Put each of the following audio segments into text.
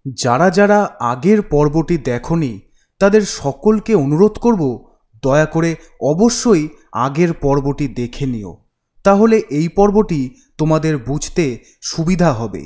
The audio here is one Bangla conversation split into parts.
যারা যারা আগের পর্বটি দেখনি তাদের সকলকে অনুরোধ করব, দয়া করে অবশ্যই আগের পর্বটি দেখে নিও, তাহলে এই পর্বটি তোমাদের বুঝতে সুবিধা হবে।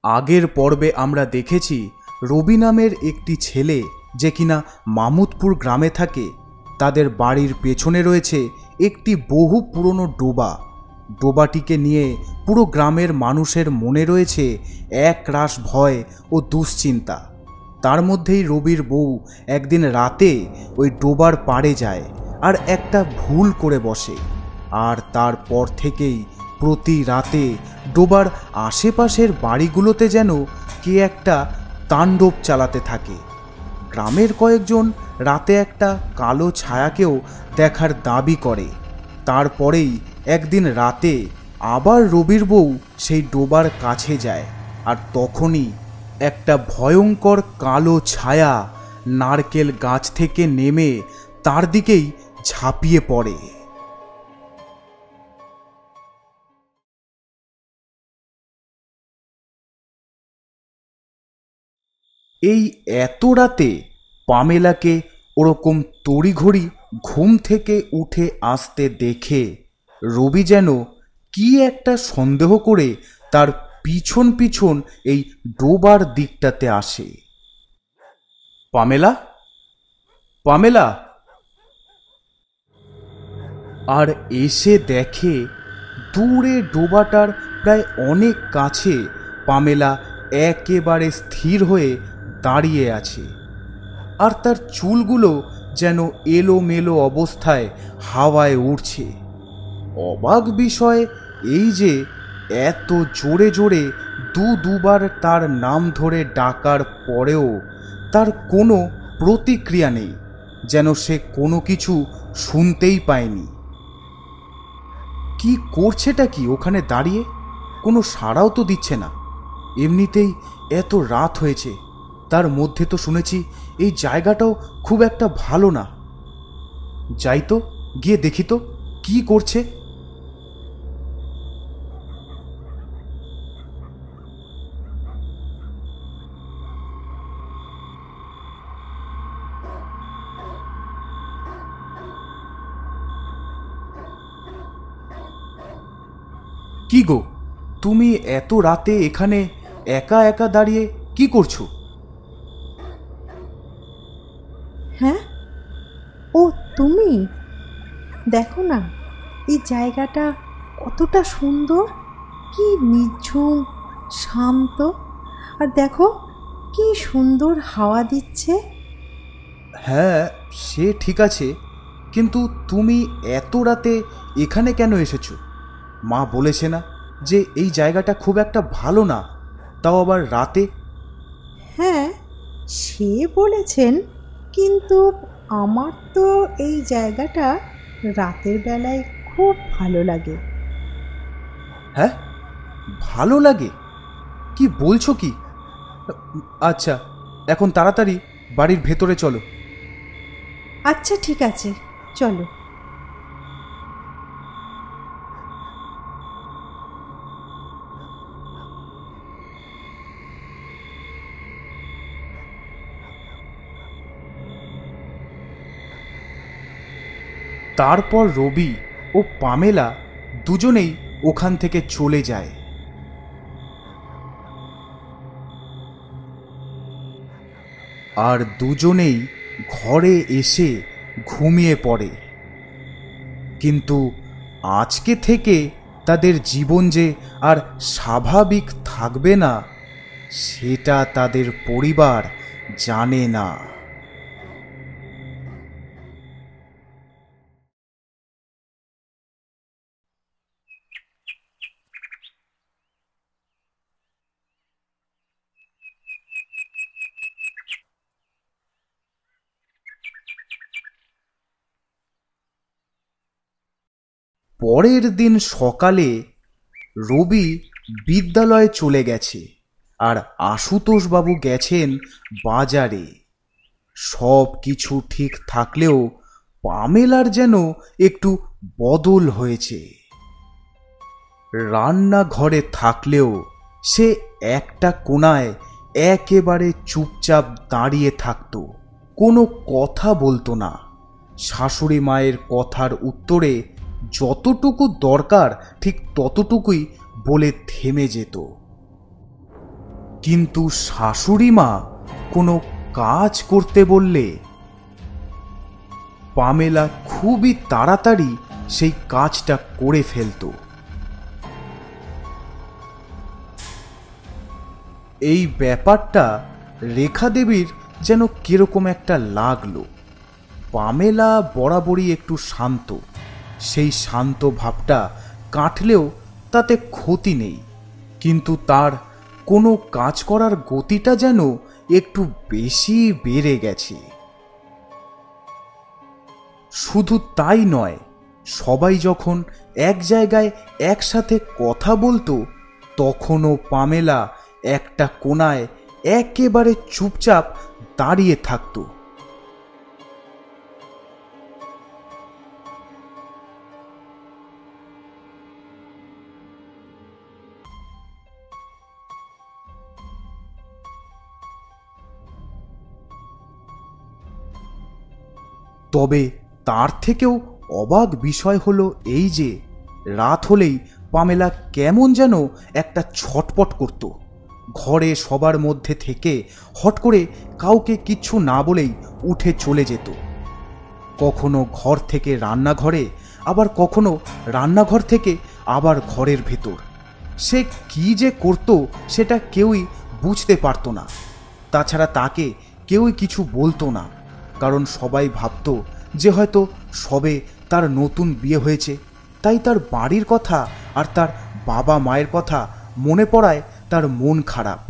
আগের পর্বে আমরা দেখেছি রবি নামের একটি ছেলে যে কিনা মামুদপুর গ্রামে থাকে, তাদের বাড়ির পেছনে রয়েছে একটি বহু পুরনো ডোবা। ডোবাটিকে নিয়ে পুরো গ্রামের মানুষের মনে রয়েছে একরাশ ভয় ও দুশ্চিন্তা। তার মধ্যেই রবির বউ একদিন রাতে ওই ডোবার পাড়ে যায় আর একটা ভুল করে বসে, আর তারপর থেকেই প্রতি রাতে ডোবার আশেপাশের বাড়িগুলোতে যেন কে একটা তাণ্ডব চালাতে থাকে। গ্রামের কয়েকজন রাতে একটা কালো ছায়াকেও দেখার দাবি করে। তারপরেই একদিন রাতে আবার রবির বউ সেই ডোবার কাছে যায়, আর তখনই একটা ভয়ঙ্কর কালো ছায়া নারকেল গাছ থেকে নেমে তার দিকেই ঝাঁপিয়ে পড়ে। এই এত রাতে পামেলাকে ওরকম তড়িঘড়ি ঘুম থেকে উঠে আসতে দেখে রবি যেন কি একটা সন্দেহ করে তার পিছন পিছন এই ডোবার দিকটাতে আসে। Pamela, Pamela! আর এসে দেখে দূরে ডোবাটার প্রায় অনেক কাছে পামেলা একেবারে স্থির হয়ে দাঁড়িয়ে আছে, আর তার চুলগুলো যেন এলোমেলো অবস্থায় হাওয়ায় উড়ছে। অবাক বিষয় এই যে এত জোরে জোরে দুবার তার নাম ধরে ডাকার পরেও তার কোনো প্রতিক্রিয়া নেই, যেন সে কোনো কিছু শুনতেই পায়নি। কি করছেটা কি ওখানে দাঁড়িয়ে? কোনো সাড়াও তো দিচ্ছে না। এমনিতেই এত রাত হয়েছে, তার মধ্যে তো শুনেছি এই জায়গাটাও খুব একটা ভালো না। যাই তো, গিয়ে দেখি তো কি করছে। কি গো, তুমি এত রাতে এখানে একা একা দাঁড়িয়ে কি করছো? হ্যাঁ, ও তুমি? দেখো না এই জায়গাটা কতটা সুন্দর, কি নিঝুম শান্ত, আর দেখো কি সুন্দর হাওয়া দিচ্ছে। হ্যাঁ, সে ঠিক আছে, কিন্তু তুমি এত রাতে এখানে কেন এসেছো? মা বলেছে না যে এই জায়গাটা খুব একটা ভালো না, তাও আবার রাতে? হ্যাঁ, সে বলেছেন, কিন্তু আমার তো এই জায়গাটা রাতের বেলায় খুব ভালো লাগে। হ্যাঁ, ভালো লাগে? কি বলছো কি? আচ্ছা, এখন তাড়াতাড়ি বাড়ির ভেতরে চলো। আচ্ছা ঠিক আছে, চলো। তারপর রবি ও পামেলা দুজনেই ওখান থেকে চলে যায়। আর দুজনেই ঘরে এসে ঘুমিয়ে পড়ে। কিন্তু আজকে থেকে তাদের জীবন যে আর স্বাভাবিক থাকবে না সেটা তাদের পরিবার জানে না। পরের দিন সকালে রবি বিদ্যালয়ে চলে গেছে আর আশুতোষবাবু গেছেন বাজারে। সব কিছু ঠিক থাকলেও পামেলার যেন একটু বদল হয়েছে। রান্নাঘরে থাকলেও সে একটা কোণায় একেবারে চুপচাপ দাঁড়িয়ে থাকতো, কোনো কথা বলতো না। শাশুড়ি মায়ের কথার উত্তরে যতটুকু দরকার ঠিক ততটুকুই বলে থেমে যেত। কিন্তু শাশুড়ি মা কোনো কাজ করতে বললে পামেলা খুবই তাড়াতাড়ি সেই কাজটা করে ফেলত। এই ব্যাপারটা রেখা দেবীর যেন কিরকম একটা লাগলো। পামেলা বরাবরই একটু শান্ত, সেই শান্ত ভাবটা কাটলেও তাতে ক্ষতি নেই, কিন্তু তার কোনো কাজ করার গতিটা যেন একটু বেশি বেড়ে গেছে। শুধু তাই নয়, সবাই যখন এক জায়গায় একসাথে কথা বলতো তখনও পামেলা একটা কোণায় একেবারে চুপচাপ দাঁড়িয়ে থাকতো। তবে তার থেকেও অবাক বিষয় হলো এই যে রাত হলেই পামেলা কেমন যেন একটা ছটপট করত। ঘরে সবার মধ্যে থেকে হট করে কাউকে কিচ্ছু না বলেই উঠে চলে যেত। কখনো ঘর থেকে রান্নাঘরে, আবার কখনো রান্নাঘর থেকে আবার ঘরের ভেতর। সে কি যে করত সেটা কেউই বুঝতে পারত না। তাছাড়া তাকে কেউই কিছু বলতো না, কারণ সবাই ভাবত যে হয়তো সবে তার নতুন বিয়ে হয়েছে, তাই তার বাড়ির কথা আর তার বাবা মায়ের কথা মনে পড়ায় তার মন খারাপ।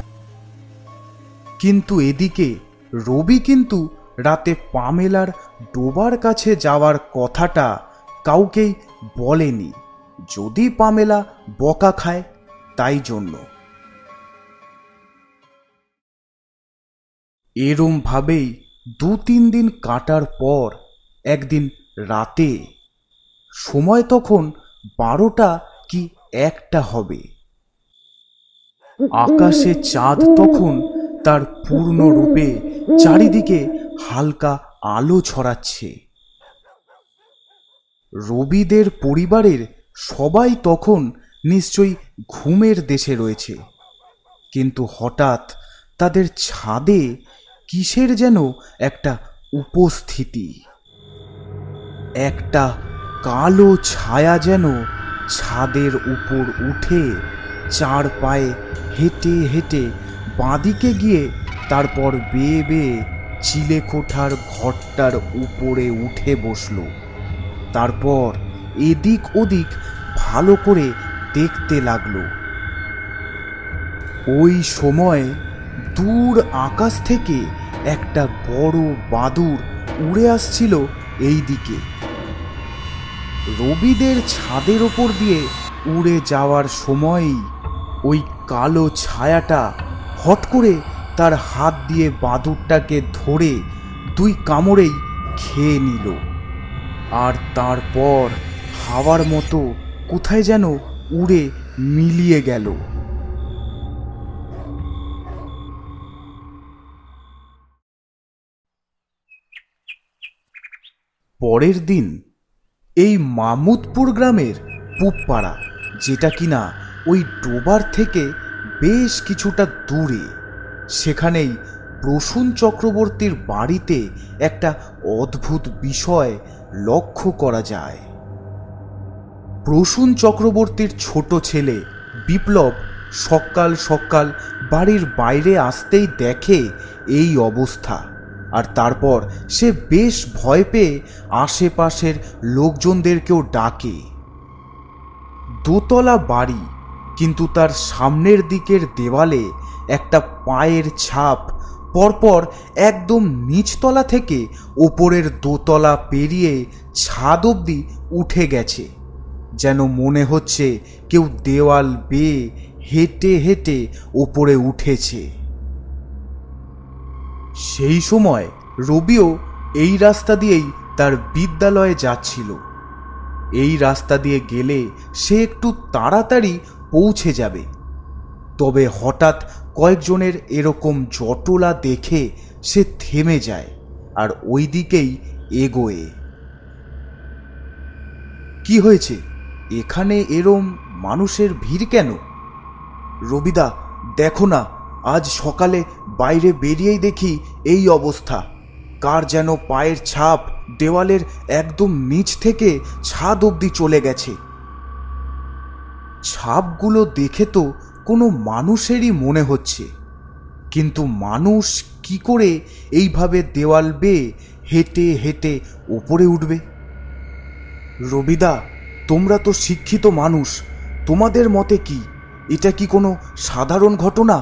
কিন্তু এদিকে রবি কিন্তু রাতে পামেলার ডোবার কাছে যাওয়ার কথাটা কাউকেই বলেনি, যদি পামেলা বকা খায় তাই জন্য। এরম ভাবেই 2-3 দিন কাটার পর একদিন রাতে, সময় তখন 12টা কি 1টা হবে, আকাশে চাঁদ তখন তার পূর্ণ রূপে চারিদিকে হালকা আলো ছড়াচ্ছে। রবিদের পরিবারের সবাই তখন নিশ্চয়ই ঘুমের দেশে রয়েছে, কিন্তু হঠাৎ তাদের ছাদে কিসের যেন একটা উপস্থিতি। একটা কালো ছায়া যেন ছাদের উপর উঠে 4 পায়ে হেঁটে হেঁটে বাঁদিকে গিয়ে তারপর বেয়ে বেয়ে চিলেকোঠার ঘরটার উপরে উঠে বসল। তারপর এদিক ওদিক ভালো করে দেখতে লাগলো। ওই সময় দূর আকাশ থেকে একটা বড় বাদুড় উড়ে আসছিল এই দিকে। রবিদের ছাদের ওপর দিয়ে উড়ে যাওয়ার সময়ই ওই কালো ছায়াটা হট করে তার হাত দিয়ে বাদুড়টাকে ধরে 2 কামড়েই খেয়ে নিল। আর তারপর হাওয়ার মতো কোথায় যেন উড়ে মিলিয়ে গেল। পরের দিন এই মামুদপুর গ্রামের পুবপাড়া যেটা কিনা ওই ডোবার থেকে বেশ কিছুটা দূরে। সেখানেই প্রসূন চক্রবর্তীর বাড়িতে একটা অদ্ভুত বিষয় লক্ষ্য করা যায়। প্রসূন চক্রবর্তীর ছোট ছেলে বিপ্লব সকাল সকাল বাড়ির বাইরে আসতেই দেখে এই অবস্থা, আর তারপর সে বেশ ভয় পেয়ে আশেপাশের লোকজনদেরকেও ডাকে। দোতলা বাড়ি, কিন্তু তার সামনের দিকের দেওয়ালে একটা পায়ের ছাপ পরপর একদম নিচতলা থেকে ওপরের দোতলা পেরিয়ে ছাদ অবধি উঠে গেছে, যেন মনে হচ্ছে কেউ দেওয়াল বেয়ে হেঁটে হেঁটে ওপরে উঠেছে। সেই সময় রবিও এই রাস্তা দিয়েই তার বিদ্যালয়ে যাচ্ছিল। এই রাস্তা দিয়ে গেলে সে একটু তাড়াতাড়ি পৌঁছে যাবে, তবে হঠাৎ কয়েকজনের এরকম জটলা দেখে সে থেমে যায় আর ওই দিকেই এগোয়। কি হয়েছে? এখানে এরম মানুষের ভিড় কেন? রবিদা, দেখো না, আজ সকালে বাইরে বেরিয়েই দেখি এই অবস্থা। কার যেন পায়ের ছাপ দেওয়ালের একদম নিচ থেকে ছাদ অবধি চলে গেছে। ছাপগুলো দেখে তো কোনো মানুষেরই মনে হচ্ছে, কিন্তু মানুষ কি করে এইভাবে দেওয়াল বেয়ে হেঁটে হেঁটে ওপরে উঠবে? রবিদা, তোমরা তো শিক্ষিত মানুষ, তোমাদের মতে কি এটা কি কোনো সাধারণ ঘটনা,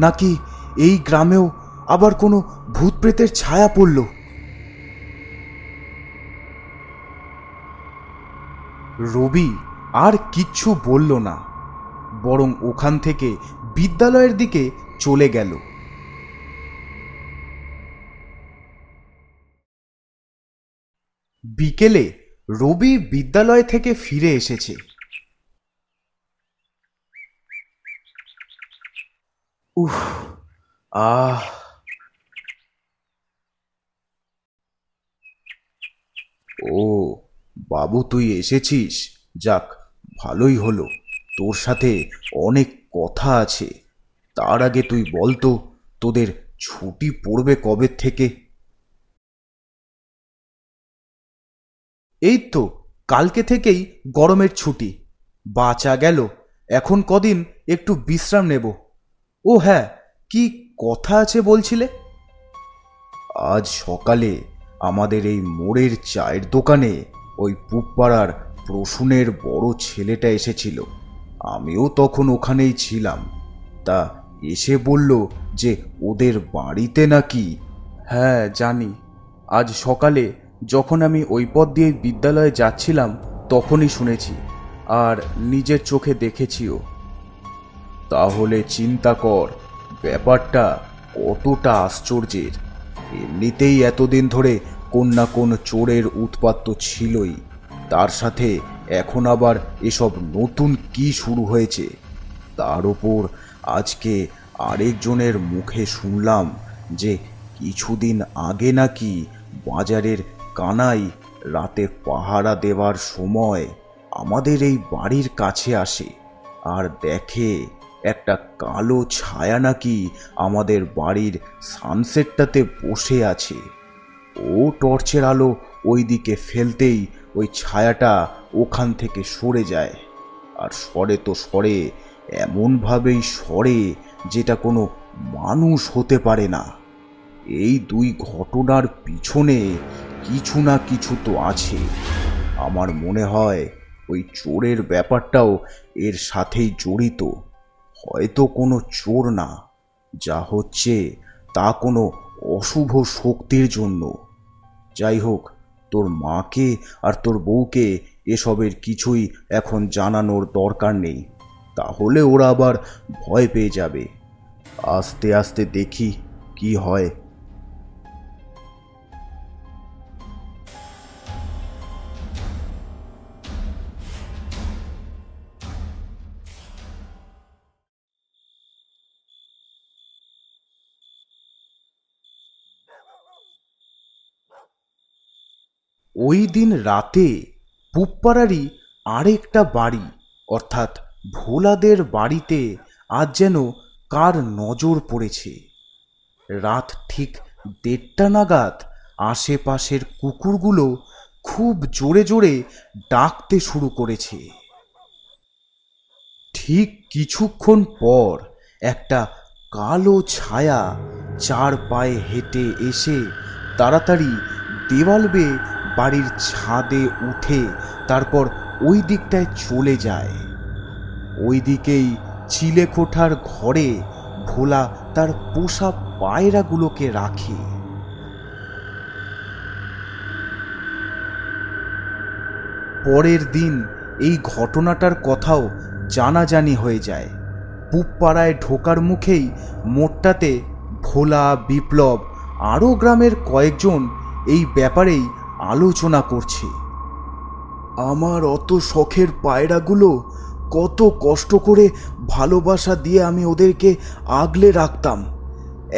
নাকি এই গ্রামেও আবার কোনো ভূত প্রেতের ছায়া পড়ল? রবি আর কিচ্ছু বলল না, বরং ওখান থেকে বিদ্যালয়ের দিকে চলে গেল। বিকেলে রবি বিদ্যালয় থেকে ফিরে এসেছে। উফ, আহ ও বাবু, তুই এসেছিস? যাক, ভালোই হলো। তোর সাথে অনেক কথা আছে। তার আগে তুই বলতো, তোদের ছুটি পড়বে কবে থেকে? এই তো কালকে থেকেই গরমের ছুটি। বাঁচা গেল, এখন কদিন একটু বিশ্রাম নেব। ও হ্যাঁ, কি কথা আছে বলছিলে? আজ সকালে আমাদের এই মোড়ের চায়ের দোকানে ওই পুবপাড়ার প্রসূনের বড় ছেলেটা এসেছিল। আমিও তখন ওখানেই ছিলাম। তা এসে বলল যে ওদের বাড়িতে নাকি। হ্যাঁ জানি, আজ সকালে যখন আমি ওই পথ দিয়ে বিদ্যালয়ে যাচ্ছিলাম তখনই শুনেছি, আর নিজের চোখে দেখেছিও। তাহলে চিন্তা কর ব্যাপারটা কতটা আশ্চর্যের। এমনিতেই এতদিন ধরে কোন না কোন চোরের উৎপাত তো ছিলই, তার সাথে এখন আবার এসব নতুন কি শুরু হয়েছে। তার ওপর আজকে আরেকজনের মুখে শুনলাম যে কিছুদিন আগে নাকি বাজারের কানাই রাতে পাহারা দেওয়ার সময় আমাদের এই বাড়ির কাছে আসে আর দেখে একটা কালো ছায়া নাকি আমাদের বাড়ির সানসেটটাতে বসে আছে। ও টর্চের আলো ওই দিকে ফেলতেই ওই ছায়াটা ওখান থেকে সরে যায়, আর সরে তো সরে, এমনভাবেই সরে যেটা কোনো মানুষ হতে পারে না। এই দুই ঘটনার পিছনে কিছু না কিছু তো আছে। আমার মনে হয় ওই চোরের ব্যাপারটাও এর সাথেই জড়িত। হয়তো কোনো চোর না, যা হচ্ছে তা কোনো অশুভ শক্তির জন্য। যাই হোক, তোর মাকে আর তোর বউকে এসবের কিছুই এখন জানানোর দরকার নেই, তাহলে ওরা আবার ভয় পেয়ে যাবে। আস্তে আস্তে দেখি কি হয়। ওই দিন রাতে পুবপাড়ারই আরেকটা বাড়ি অর্থাৎ ভোলাদের বাড়িতে আজ যেন কার নজর পড়েছে। রাত ঠিক 1:30 নাগাদ আশেপাশের কুকুরগুলো খুব জোরে জোরে ডাকতে শুরু করেছে। ঠিক কিছুক্ষণ পর একটা কালো ছায়া 4 পায়ে হেঁটে এসে তাড়াতাড়ি দেওয়াল বেয়ে বাড়ির ছাদে উঠে তারপর ওই দিকটায় চলে যায়। ওই দিকেই চিলেকোঠার ঘরে ভোলা তার পোষা পায়রাগুলোকে রাখে। পরের দিন এই ঘটনাটার কথাও জানাজানি হয়ে যায়। পুবপাড়ায় ঢোকার মুখেই মোড়টাতে ভোলা, বিপ্লব আরও গ্রামের কয়েকজন এই ব্যাপারেই আলোচনা করছে। আমার অত শখের পায়রাগুলো, কত কষ্ট করে ভালোবাসা দিয়ে আমি ওদেরকে আগলে রাখতাম।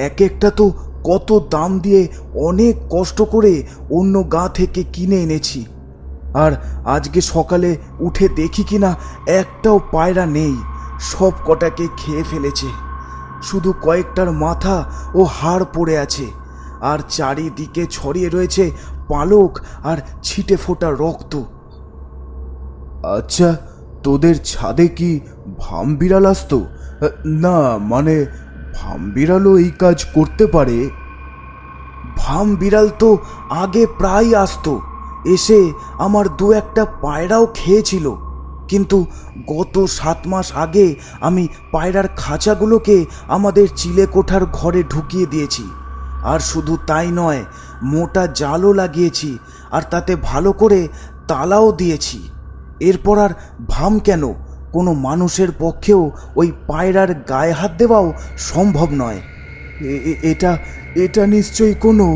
এক একটা তো কত দাম দিয়ে অনেক কষ্ট করে অন্য গা থেকে কিনে এনেছি, আর আজকে সকালে উঠে দেখি কিনা একটাও পায়রা নেই, সব কটাকে খেয়ে ফেলেছে। শুধু কয়েকটার মাথা ও হাড় পড়ে আছে, আর চারিদিকে ছড়িয়ে রয়েছে পালক আর ছিটে ফোটা রক্ত। আচ্ছা, তোদের ছাদে কি ভামবিড়াল আসতো? না, মানে ভামবিড়ালও এই কাজ করতে পারে? ভামবিড়াল তো আগে প্রায় আসতো, এসে আমার 2-1টা পায়রাও খেয়েছিল, কিন্তু গত 7 মাস আগে আমি পায়রার খাঁচাগুলোকে আমাদের চিলেকোঠার ঘরে ঢুকিয়ে দিয়েছি। আর শুধু তাই নয়, মোটা জালও লাগিয়েছি, আর তাতে ভালো করে তালাও দিয়েছি। এরপর আর ভাম কেন, কোনো মানুষের পক্ষেও ওই পায়রার গায়ে হাত দেওয়াও সম্ভব নয়। এটা এটা নিশ্চয়ই কোনো...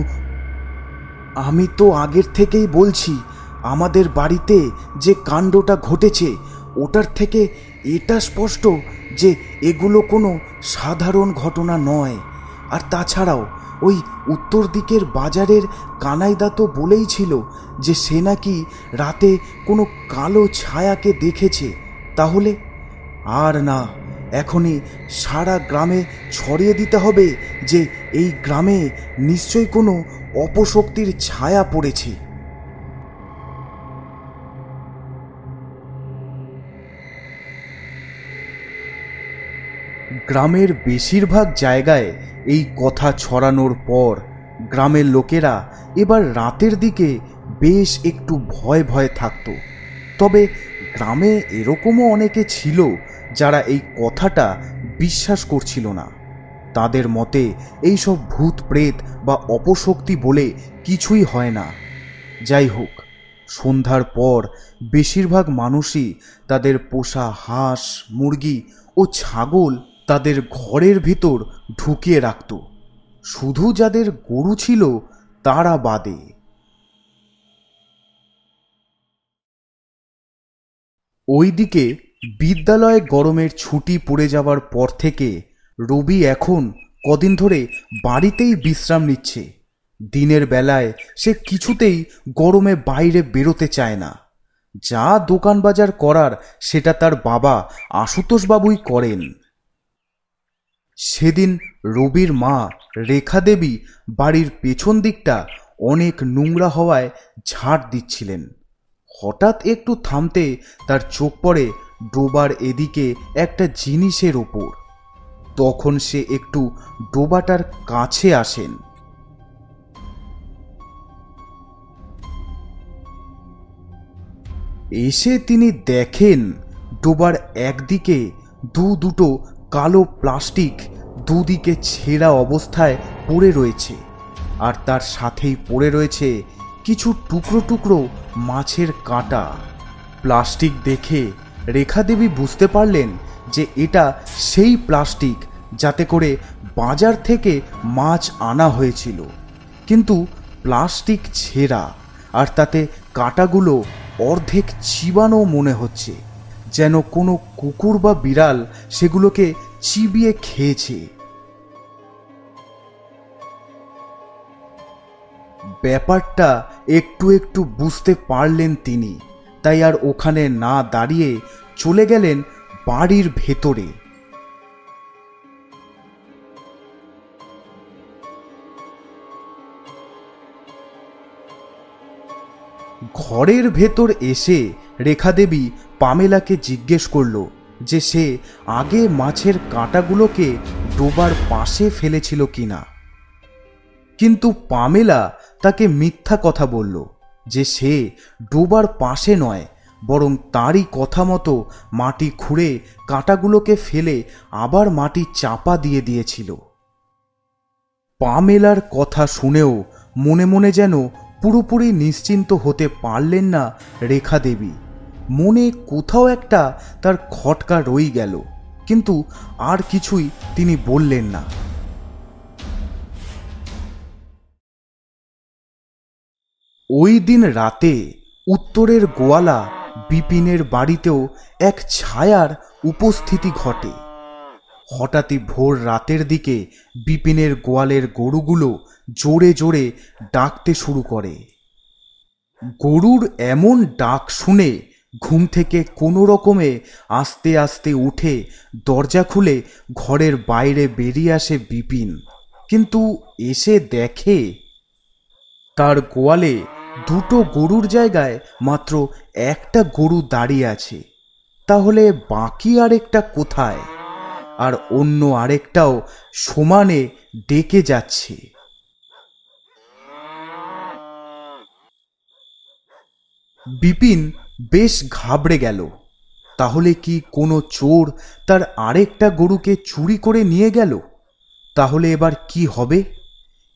আমি তো আগের থেকেই বলছি, আমাদের বাড়িতে যে কাণ্ডটা ঘটেছে ওটার থেকে এটা স্পষ্ট যে এগুলো কোনো সাধারণ ঘটনা নয়। আর তাছাড়াও ওই উত্তর দিকের বাজারের কানাইদা তো বলেই ছিল যে সে নাকি রাতে কোনো কালো ছায়াকে দেখেছে। তাহলে আর না, এখনই সারা গ্রামে ছড়িয়ে দিতে হবে যে এই গ্রামে নিশ্চয়ই কোনো অপশক্তির ছায়া পড়েছে। গ্রামের বেশিরভাগ জায়গায় এই কথা ছড়ানোর পর গ্রামের লোকেরা এবার রাতের দিকে বেশ একটু ভয় ভয় থাকত। তবে গ্রামে এরকমও অনেকে ছিল যারা এই কথাটা বিশ্বাস করছিল না। তাদের মতে এইসব ভূত প্রেত বা অপশক্তি বলে কিছুই হয় না। যাই হোক, সন্ধ্যার পর বেশিরভাগ মানুষই তাদের পোষা হাঁস, মুরগি ও ছাগল তাদের ঘরের ভিতর ঢুকিয়ে রাখত, শুধু যাদের গরু ছিল তারা বাদে। ওইদিকে বিদ্যালয়ে গরমের ছুটি পড়ে যাওয়ার পর থেকে রবি এখন কদিন ধরে বাড়িতেই বিশ্রাম নিচ্ছে। দিনের বেলায় সে কিছুতেই গরমে বাইরে বেরোতে চায় না। যা দোকান বাজার করার সেটা তার বাবা আশুতোষ বাবুই করেন। সেদিন রবির মা রেখা দেবী বাড়ির পেছন দিকটা অনেক নোংরা হওয়ায় ঝাড় দিচ্ছিলেন। হঠাৎ একটু থামতে তার চোখ পড়ে ডোবার এদিকে একটা জিনিসের ওপর। তখন সে একটু ডোবাটার কাছে আসেন। এসে তিনি দেখেন ডোবার একদিকে দুটো কালো প্লাস্টিক দুদিকে ছেঁড়া অবস্থায় পড়ে রয়েছে, আর তার সাথেই পড়ে রয়েছে কিছু টুকরো টুকরো মাছের কাঁটা। প্লাস্টিক দেখে রেখা দেবী বুঝতে পারলেন যে এটা সেই প্লাস্টিক যাতে করে বাজার থেকে মাছ আনা হয়েছিল, কিন্তু প্লাস্টিক ছেঁড়া, আর তাতে কাঁটাগুলো অর্ধেক চিবানো মনে হচ্ছে, যেন কোনো কুকুর বা বিড়াল সেগুলোকে চিবিয়ে খেয়েছে। ব্যাপারটা একটু একটু বুঝতে পারলেন তিনি, তাই আর ওখানে না দাঁড়িয়ে চলে গেলেন বাড়ির ভেতরে। ঘরের ভেতর এসে রেখা দেবী পামেলাকে জিজ্ঞেস করল যে সে আগে মাছের কাঁটাগুলোকে ডোবার পাশে ফেলেছিল কিনা। কিন্তু পামেলা তাকে মিথ্যা কথা বলল যে সে ডোবার পাশে নয়, বরং তারই কথা মতো মাটি খুঁড়ে কাঁটাগুলোকে ফেলে আবার মাটি চাপা দিয়ে দিয়েছিল। পামেলার কথা শুনেও মনে মনে যেন পুরোপুরি নিশ্চিন্ত হতে পারলেন না রেখা দেবী। মনে কোথাও একটা তার খটকা রয়ে গেল, কিন্তু আর কিছুই তিনি বললেন না। ওই দিন রাতে উত্তরের গোয়ালা বিপিনের বাড়িতেও এক ছায়ার উপস্থিতি ঘটে। হঠাৎই ভোর রাতের দিকে বিপিনের গোয়ালের গরুগুলো জোরে জোরে ডাকতে শুরু করে। গরুর এমন ডাক শুনে ঘুম থেকে কোনো রকমে আস্তে আস্তে উঠে দরজা খুলে ঘরের বাইরে বেরিয়ে আসে বিপিন। কিন্তু এসে দেখে তার গোয়ালে দুটো গরুর জায়গায় মাত্র একটা গরু দাঁড়িয়ে আছে। তাহলে বাকি আরেকটা কোথায়? আর অন্য আরেকটাও সমানে ডেকে যাচ্ছে। বিপিন বেশ ঘাবড়ে গেল। তাহলে কি কোনো চোর তার আরেকটা গরুকে চুরি করে নিয়ে গেল? তাহলে এবার কি হবে?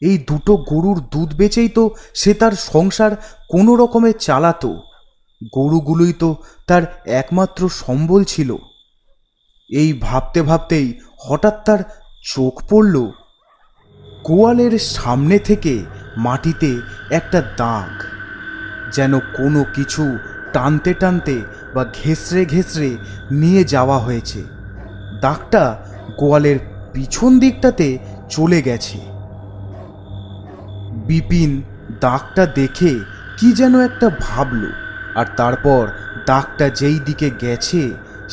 এই দুটো গরুর দুধ বেচেই তো সে তার সংসার কোনো রকমে চালাতো। গরুগুলোই তো তার একমাত্র সম্বল ছিল। এই ভাবতে ভাবতেই হঠাৎ তার চোখ পড়ল গোয়ালের সামনে থেকে মাটিতে একটা দাগ, যেন কোনো কিছু টানতে টানতে বা ঘেঁষড়ে ঘেঁষড়ে নিয়ে যাওয়া হয়েছে। দাগটা গোয়ালের পিছন দিকটাতে চলে গেছে। বিপিন দাগটা দেখে কি যেন একটা ভাবল, আর তারপর দাগটা যেই দিকে গেছে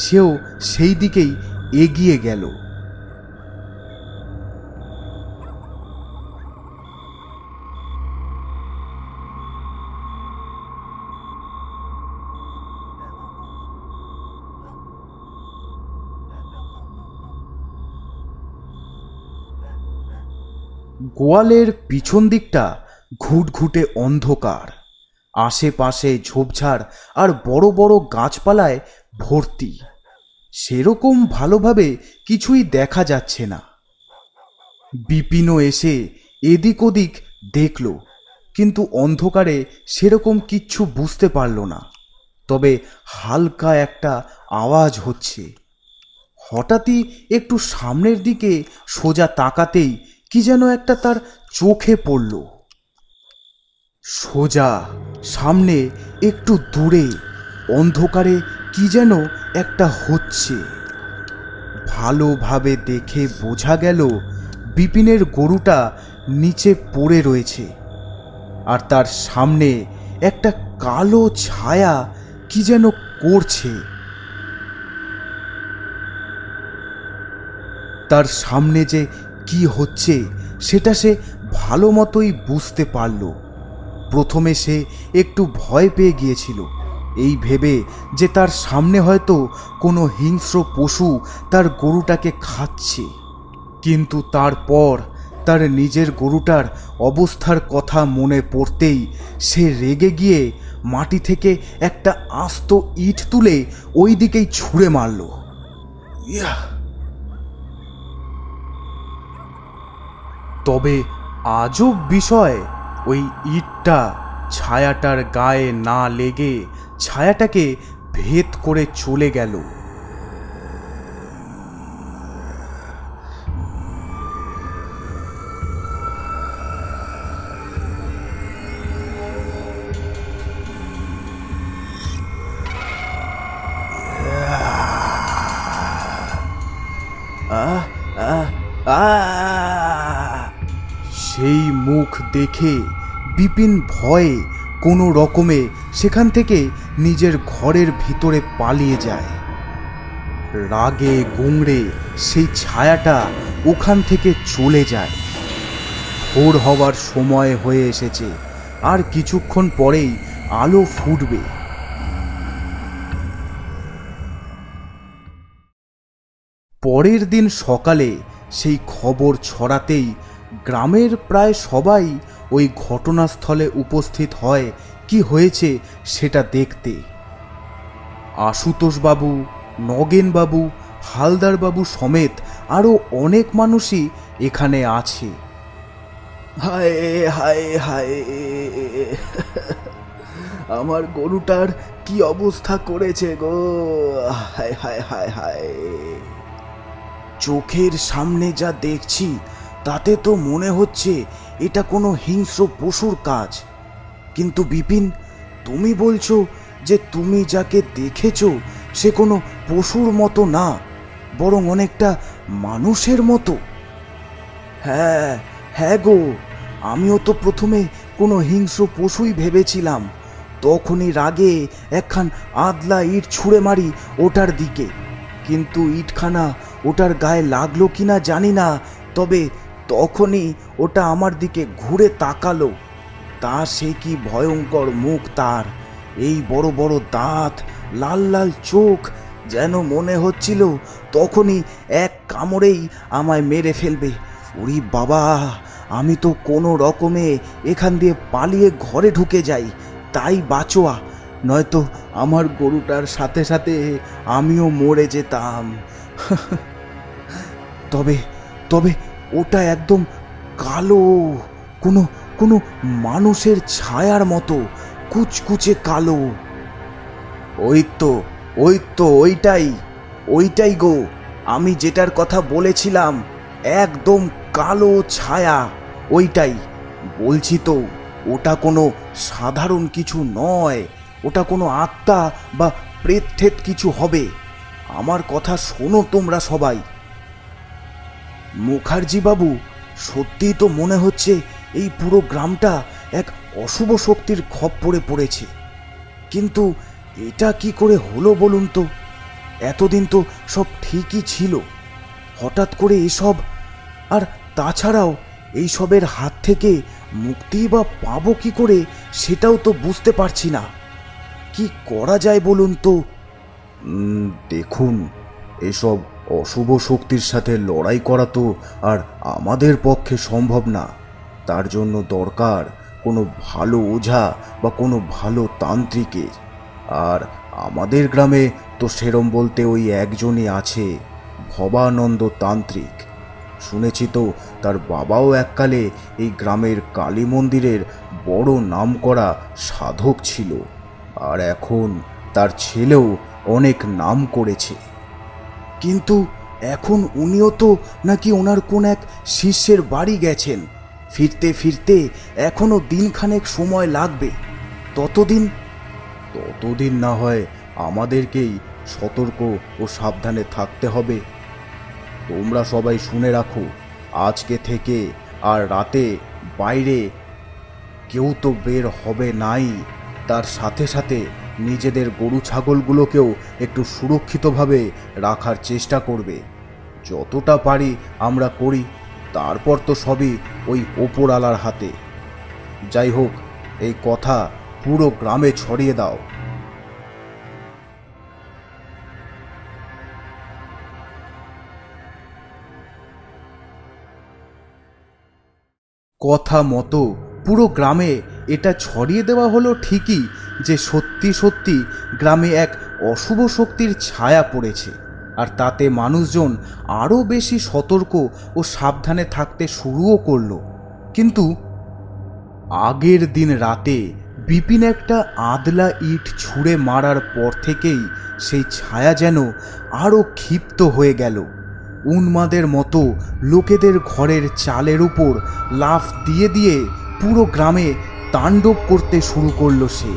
সেও সেই দিকেই এগিয়ে গেল। গোয়ালের পিছন দিকটা ঘুটঘুটে অন্ধকার, আশেপাশে ঝোপঝাড় আর বড় বড় গাছপালায় ভর্তি। সেরকম ভালোভাবে কিছুই দেখা যাচ্ছে না। বিপিনও এসে এদিক ওদিক দেখল, কিন্তু অন্ধকারে সেরকম কিচ্ছু বুঝতে পারল না। তবে হালকা একটা আওয়াজ হচ্ছে। হঠাৎই একটু সামনের দিকে সোজা তাকাতেই কি যেন একটা তার চোখে পড়ল। সোজা সামনে একটু দূরে অন্ধকারে কি যেন একটা হচ্ছে। ভালোভাবে দেখে বোঝা গেল বিপিনের গরুটা নিচে পড়ে রয়েছে, আর তার সামনে একটা কালো ছায়া কি যেন করছে। তার সামনে যে কি হচ্ছে সেটা সে ভালো মতোই বুঝতে পারল। প্রথমে সে একটু ভয় পেয়ে গিয়েছিল, এই ভেবে যে তার সামনে হয়তো কোনো হিংস্র পশু তার গরুটাকে খাচ্ছে। কিন্তু তারপর তার নিজের গরুটার অবস্থার কথা মনে পড়তেই সে রেগে গিয়ে মাটি থেকে একটা আস্ত ইট তুলে ওই দিকেই ছুঁড়ে মারল। তবে আজব বিষয়, ওই ইটটা ছায়াটার গায়ে না লেগে ছায়াটাকে ভেদ করে চলে গেল। সেই মুখ দেখে বিপিন ভয়ে কোনো রকমে সেখান থেকে নিজের ঘরের ভিতরে পালিয়ে যায়। রাগে গুংড়ে সেই ছায়াটা ওখান থেকে চলে যায়। ভোর হওয়ার সময় হয়ে এসেছে, আর কিছুক্ষণ পরেই আলো ফুটবে। পরের দিন সকালে সেই খবর ছড়াতেই গ্রামের প্রায় সবাই ওই ঘটনাস্থলে উপস্থিত হয় কি হয়েছে সেটা দেখতে। আশুতোষবাবু, নগেনবাবু, হালদারবাবু সমেত আরও অনেক মানুষই এখানে আছে। হায় হায় হায়, আমার গরুটার কি অবস্থা করেছে গো, হায় হায় হায় হায়। চোখের সামনে যা দেখছি তাতে তো মনে হচ্ছে এটা কোনো হিংস্র পশুর কাজ। কিন্তু বিপিন, তুমি বলছো যে তুমি যাকে দেখেছো সে কোনো পশুর মতো না, বরং অনেকটা মানুষের মতো। হ্যাঁ হ্যাঁ গো, আমিও তো প্রথমে কোনো হিংস্র পশুই ভেবেছিলাম। তখনই রাগে একখান আদলা ইট ছুঁড়ে মারি ওটার দিকে, কিন্তু ইটখানা ওটার গায়ে লাগলো কিনা জানি না, তবে তখনই ওটা আমার দিকে ঘুরে তাকালো। তা সে কি ভয়ঙ্কর মুখ তার, এই বড় বড় দাঁত, লাল লাল চোখ, যেন মনে হচ্ছিল তখনই এক কামড়েই আমায় মেরে ফেলবে। ওরে বাবা, আমি তো কোনো রকমে এখান দিয়ে পালিয়ে ঘরে ঢুকে যাই, তাই বাঁচোয়া, নয়তো আমার গরুটার সাথে সাথে আমিও মরে যেতাম। তবে তবে ওটা একদম কালো, কোনো কোনো মানুষের ছায়ার মতো কুচকুচে কালো। ওই তো ওইটাই গো, আমি যেটার কথা বলেছিলাম, একদম কালো ছায়া, ওইটাই বলছি তো। ওটা কোনো সাধারণ কিছু নয়, ওটা কোনো আত্মা বা প্রেত ঠেত কিছু হবে। আমার কথা শোনো তোমরা সবাই। মুখার্জি বাবু, সত্যিই তো মনে হচ্ছে এই পুরো গ্রামটা এক অশুভ শক্তির খপ্পরে পড়েছে। কিন্তু এটা কি করে হলো বলুন তো? এতদিন তো সব ঠিকই ছিল, হঠাৎ করে এসব। আর তাছাড়াও এইসবের হাত থেকে মুক্তি বা পাবো কি করে সেটাও তো বুঝতে পারছি না। কি করা যায় বলুন তো? দেখুন, এসব অশুভ শক্তির সাথে লড়াই করা তো আর আমাদের পক্ষে সম্ভব না। তার জন্য দরকার কোনো ভালো ওঝা বা কোনো ভালো তান্ত্রিকের। আর আমাদের গ্রামে তো সেরম বলতে ওই একজনই আছে, ভবানন্দ তান্ত্রিক। শুনেছি তো তার বাবাও এককালে এই গ্রামের কালী মন্দিরের বড় নামকরা সাধক ছিল, আর এখন তার ছেলেও অনেক নাম করেছে। কিন্তু এখন উনিও তো নাকি ওনার কোন এক শিষ্যের বাড়ি গেছেন, ফিরতে ফিরতে এখনো দিনখানেক সময় লাগবে। ততদিন না হয় আমাদেরকেই সতর্ক ও সাবধানে থাকতে হবে। তোমরা সবাই শুনে রাখো, আজকে থেকে আর রাতে বাইরে কেউ তো বের হবে নাই। তার সাথে সাথে নিজেদের গরু ছাগলগুলোকেও একটু সুরক্ষিতভাবে রাখার চেষ্টা করবে। যতটা পারি আমরা করি, তারপর তো সবই ওই ওপরওয়ালার হাতে। যাই হোক, এই কথা পুরো গ্রামে ছড়িয়ে দাও। কথা মতো পুরো গ্রামে এটা ছড়িয়ে দেওয়া হলো ঠিকই যে সত্যি সত্যি গ্রামে এক অশুভ শক্তির ছায়া পড়েছে, আর তাতে মানুষজন আরও বেশি সতর্ক ও সাবধানে থাকতে শুরুও করলো। কিন্তু আগের দিন রাতে বিপিন একটা আদলা ইট ছুঁড়ে মারার পর থেকেই সেই ছায়া যেন আরও ক্ষিপ্ত হয়ে গেল। উন্মাদের মতো লোকেদের ঘরের চালের উপর লাফ দিয়ে দিয়ে পুরো গ্রামে তাণ্ডব করতে শুরু করলো সে।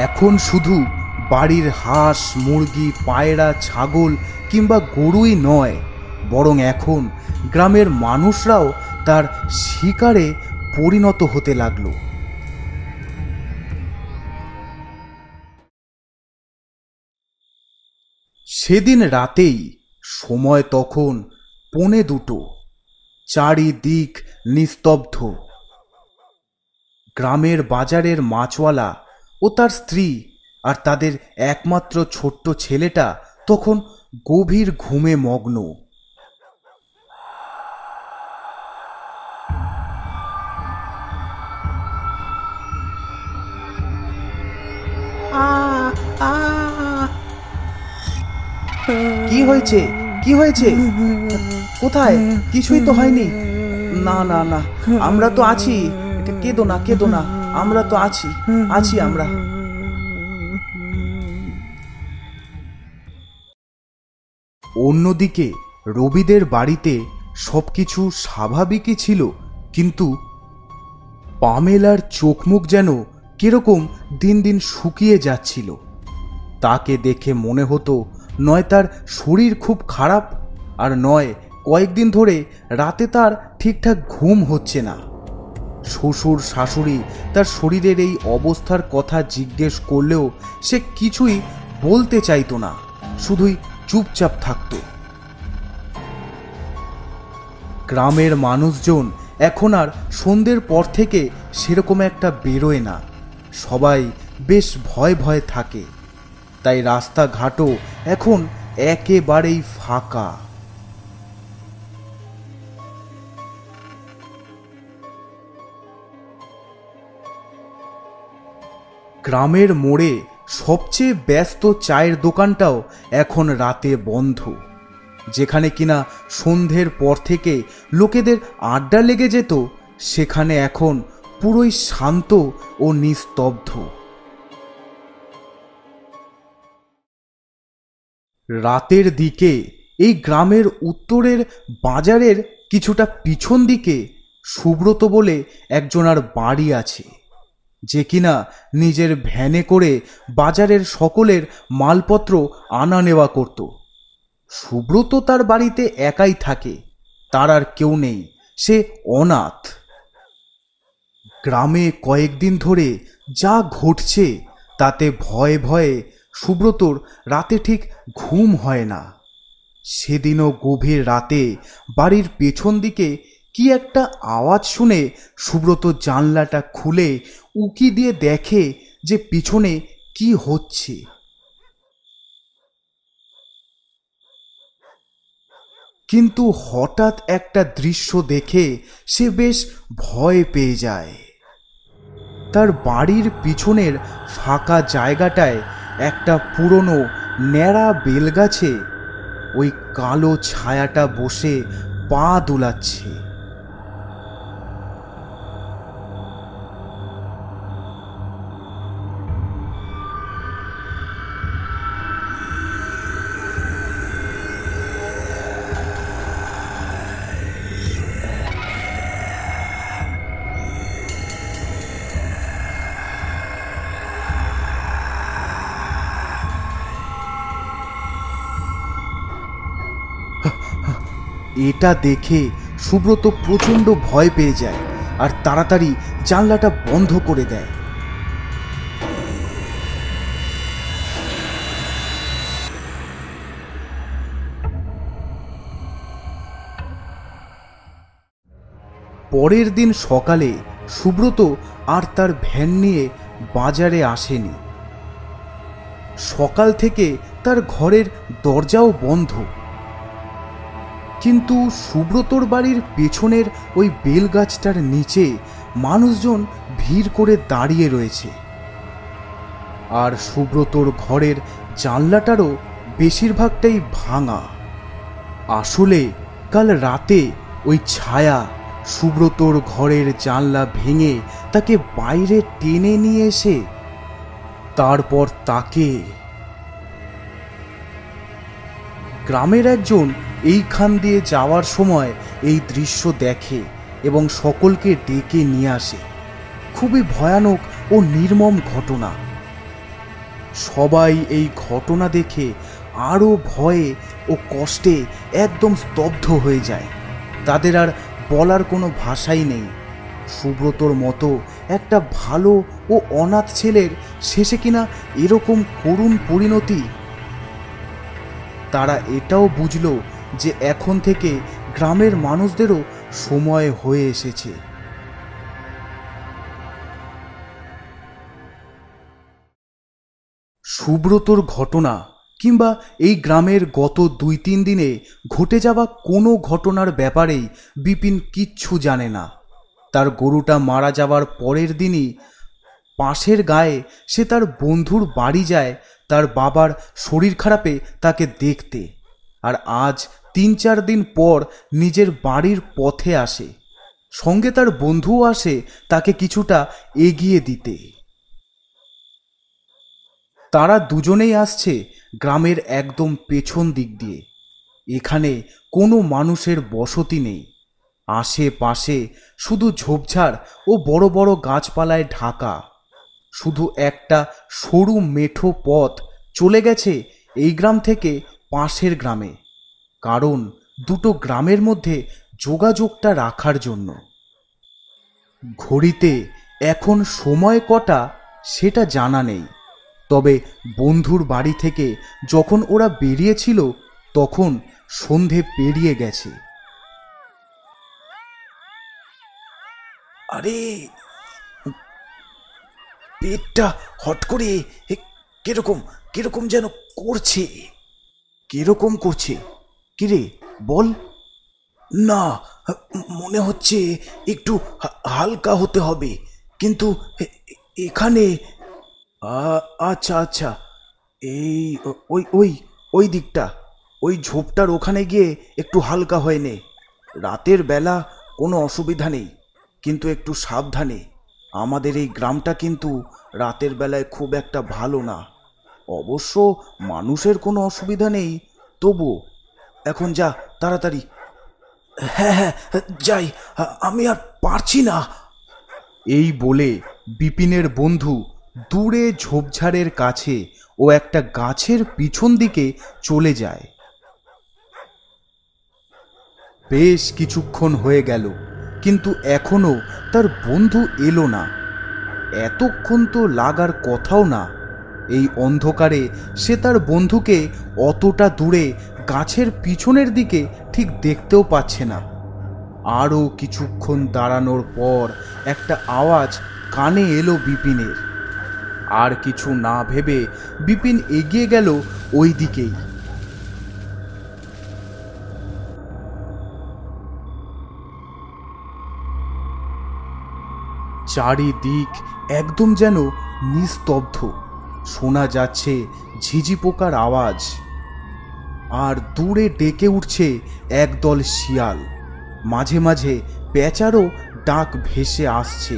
এখন শুধু বাড়ির হাঁস, মুরগি, পায়রা, ছাগল কিংবা গরুই নয়, বরং এখন গ্রামের মানুষরাও তার শিকারে পরিণত হতে লাগলো। সেদিন রাতেই, সময় তখন 1:45, চারিদিক নিস্তব্ধ। গ্রামের বাজারের মাছওয়ালা ও তার স্ত্রী আর তাদের একমাত্র ছোট্ট ছেলেটা তখন গভীর ঘুমে মগ্ন। কি হয়েছে? কি হয়েছে? কোথায়? কিছুই তো হয়নি। না না না, আমরা তো আছি। কেঁদো না, কেঁদো না, আমরা তো আছি, আছি আমরা। অন্যদিকে রবিদের বাড়িতে সবকিছু স্বাভাবিকই ছিল, কিন্তু পামেলার চোখ মুখ যেন কিরকম দিন দিন শুকিয়ে যাচ্ছিল। তাকে দেখে মনে হতো নয় তার শরীর খুব খারাপ, আর নয় কয়েকদিন ধরে রাতে তার ঠিকঠাক ঘুম হচ্ছে না। শ্বশুর শাশুড়ি তার শরীরের এই অবস্থার কথা জিজ্ঞেস করলেও সে কিছুই বলতে চাইতো না, শুধুই চুপচাপ থাকত। গ্রামের মানুষজন এখন আর সন্ধ্যের পর থেকে সেরকম একটা বেরোয় না, সবাই বেশ ভয় ভয় থাকে। তাই রাস্তাঘাটও এখন একেবারেই ফাঁকা। গ্রামের মোড়ে সবচেয়ে ব্যস্ত চায়ের দোকানটাও এখন রাতে বন্ধ, যেখানে কিনা সন্ধ্যের পর থেকে লোকেদের আড্ডা লেগে যেত, সেখানে এখন পুরোই শান্ত ও নিস্তব্ধ। রাতের দিকে এই গ্রামের উত্তরের বাজারের কিছুটা পিছন দিকে সুব্রত বলে একজনার বাড়ি আছে, যে কিনা নিজের ভ্যানে করে বাজারের সকলের মালপত্র আনা নেওয়া করত। সুব্রত তার বাড়িতে একাই থাকে, তার আর কেউ নেই, সে অনাথ। গ্রামে কয়েকদিন ধরে যা ঘটছে তাতে ভয়ে ভয়ে সুব্রতর রাতে ঠিক ঘুম হয় না। সেদিনও গভীর রাতে বাড়ির পেছন দিকে কি একটা আওয়াজ শুনে সুব্রত জানলাটা খুলে উকি দিয়ে দেখে যে পিছনে কি হচ্ছে। কিন্তু হঠাৎ একটা দৃশ্য দেখে সে বেশ ভয় পেয়ে যায়। তার বাড়ির পিছনের ফাঁকা জায়গাটায় একটা পুরনো ন্যাড়া বেলগাছে ওই কালো ছায়াটা বসে পা দোলাচ্ছে। এটা দেখে সুব্রত প্রচণ্ড ভয় পেয়ে যায় আর তাড়াতাড়ি জানলাটা বন্ধ করে দেয়। পরের দিন সকালে সুব্রত আর তার ভ্যান নিয়ে বাজারে আসেনি। সকাল থেকে তার ঘরের দরজাও বন্ধ, কিন্তু সুব্রতর বাড়ির পেছনের ওই বেলগাছটার নিচে মানুষজন ভিড় করে দাঁড়িয়ে রয়েছে। আর সুব্রতর ঘরের জানলাটারও বেশিরভাগটাই ভাঙা। আসলে কাল রাতে ওই ছায়া সুব্রতর ঘরের জানলা ভেঙে তাকে বাইরে টেনে নিয়ে এসে তারপর তাকে গ্রামের একজন এইখান দিয়ে যাওয়ার সময় এই দৃশ্য দেখে এবং সকলকে ডেকে নিয়ে আসে। খুবই ভয়ানক ও নির্মম ঘটনা। সবাই এই ঘটনা দেখে আরও ভয়ে ও কষ্টে একদম স্তব্ধ হয়ে যায়। তাদের আর বলার কোনো ভাষাই নেই। সুব্রতর মতো একটা ভালো ও অনাথ ছেলের শেষে কিনা এরকম করুণ পরিণতি। তারা এটাও বুঝল যে এখন থেকে গ্রামের মানুষদেরও সময় হয়ে এসেছে। সুব্রতর ঘটনা কিংবা এই গ্রামের গত 2-3 দিনে ঘটে যাওয়া কোনো ঘটনার ব্যাপারেই বিপিন কিচ্ছু জানে না। তার গরুটা মারা যাওয়ার পরের দিনই পাশের গায়ে সে তার বন্ধুর বাড়ি যায় তার বাবার শরীর খারাপে তাকে দেখতে, আর আজ 3-4 দিন পর নিজের বাড়ির পথে আসে। সঙ্গে তার বন্ধুও আসে তাকে কিছুটা এগিয়ে দিতে। তারা দুজনেই আসছে গ্রামের একদম পেছন দিক দিয়ে। এখানে কোনো মানুষের বসতি নেই। আশেপাশে শুধু ঝোপঝাড় ও বড় বড় গাছপালায় ঢাকা। শুধু একটা সরু মেঠো পথ চলে গেছে এই গ্রাম থেকে পাশের গ্রামে, কারণ দুটো গ্রামের মধ্যে যোগাযোগটা রাখার জন্য। ঘড়িতে এখন সময় কটা সেটা জানা নেই, তবে বন্ধুর বাড়ি থেকে যখন ওরা বেরিয়েছিল তখন সন্ধে পেরিয়ে গেছে। আরে পেটটা হট করে কিরকম কিরকম যেন করছে। কিরকম করছে কিরে বল? না, মনে হচ্ছে একটু হালকা হতে হবে, কিন্তু এখানে আচ্ছা আচ্ছা, এই ওই ওই ওই দিকটা, ওই ঝোপটার ওখানে গিয়ে একটু হালকা হয়ে নে। রাতের বেলা কোনো অসুবিধা নেই, কিন্তু একটু সাবধানে। আমাদের এই গ্রামটা কিন্তু রাতের বেলায় খুব একটা ভালো না। অবশ্য মানুষের কোনো অসুবিধা নেই, তবু এখন যা তাড়াতাড়ি। হ্যাঁ হ্যাঁ যাই, আমি আর পারছি না। এই বলে বিপিনের বন্ধু দূরে ঝোপঝাড়ের কাছে ও একটা গাছের পিছন দিকে চলে যায়। বেশ কিছুক্ষণ হয়ে গেল, কিন্তু এখনো তার বন্ধু এলো না। এতক্ষণ তো লাগার কথাও না। এই অন্ধকারে সে তার বন্ধুকে অতটা দূরে গাছের পিছনের দিকে ঠিক দেখতেও পাচ্ছে না। আরও কিছুক্ষণ দাঁড়ানোর পর একটা আওয়াজ কানে এলো বিপিনের। আর কিছু না ভেবে বিপিন এগিয়ে গেল ওই দিকেই। চারিদিক একদম যেন নিস্তব্ধ। শোনা যাচ্ছে ঝিঝি পোকার আওয়াজ, আর দূরে ডেকে উঠছে একদল শিয়াল। মাঝে মাঝে পেঁচারও ডাক ভেসে আসছে।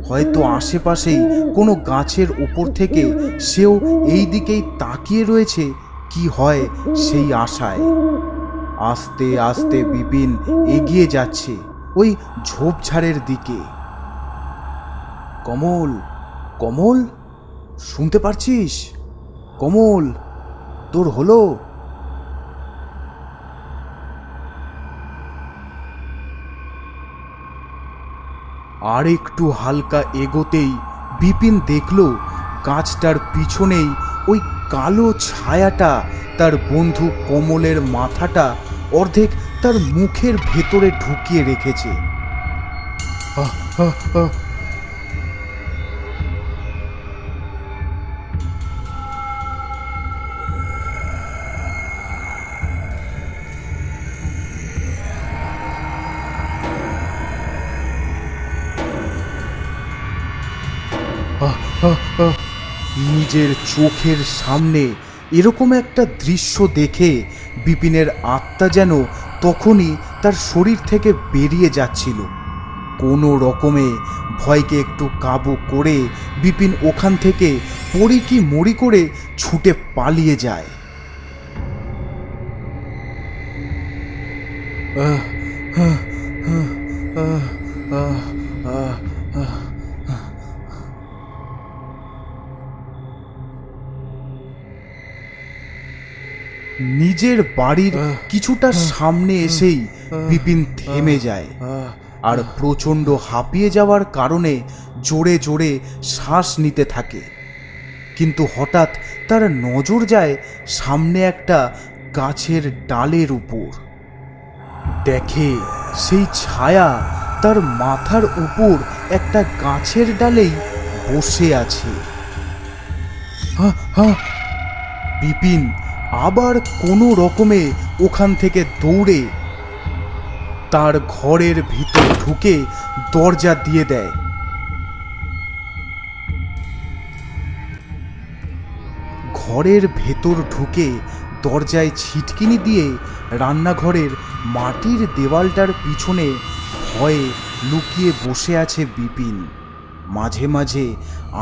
হয়তো আশেপাশেই কোনো গাছের ওপর থেকে সেও এই দিকেই তাকিয়ে রয়েছে কি হয় সেই আশায়। আস্তে আস্তে বিপিন এগিয়ে যাচ্ছে ওই ঝোপঝাড়ের দিকে। কমল, কমল, শুনতে পারছিস? কমল, তোর হলো? আর একটু হালকা এগোতেই বিপিন দেখল গাছটার পিছনেই ওই কালো ছায়াটা তার বন্ধু কমলের মাথাটা অর্ধেক তার মুখের ভেতরে ঢুকিয়ে রেখেছে। নিজের চোখের সামনে এরকম একটা দৃশ্য দেখে বিপিনের আত্মা যেন তখনই তার শরীর থেকে বেরিয়ে যাচ্ছিল। কোনো রকমে ভয়কে একটু কাবু করে বিপিন ওখান থেকে পড়ি কি মরি করে ছুটে পালিয়ে যায়। নিজের বাড়ির কিছুটা সামনে এসেই বিপিন থেমে যায়। আর প্রচণ্ড হাঁপিয়ে যাওয়ার কারণে জোরে জোরে শ্বাস নিতে থাকে। কিন্তু হঠাৎ তার নজর যায় সামনে একটা গাছের ডালের উপর। দেখে সেই ছায়া তার মাথার উপর একটা গাছের ডালেই বসে আছে। বিপিন আবার কোনো রকমে ওখান থেকে দৌড়ে তার ঘরের ভিতর ঢুকে দরজা দিয়ে দেয়। ঘরের ভেতর ঢুকে দরজায় ছিটকিনি দিয়ে রান্নাঘরের মাটির দেওয়ালটার পিছনে ভয়ে লুকিয়ে বসে আছে বিপিন। মাঝে মাঝে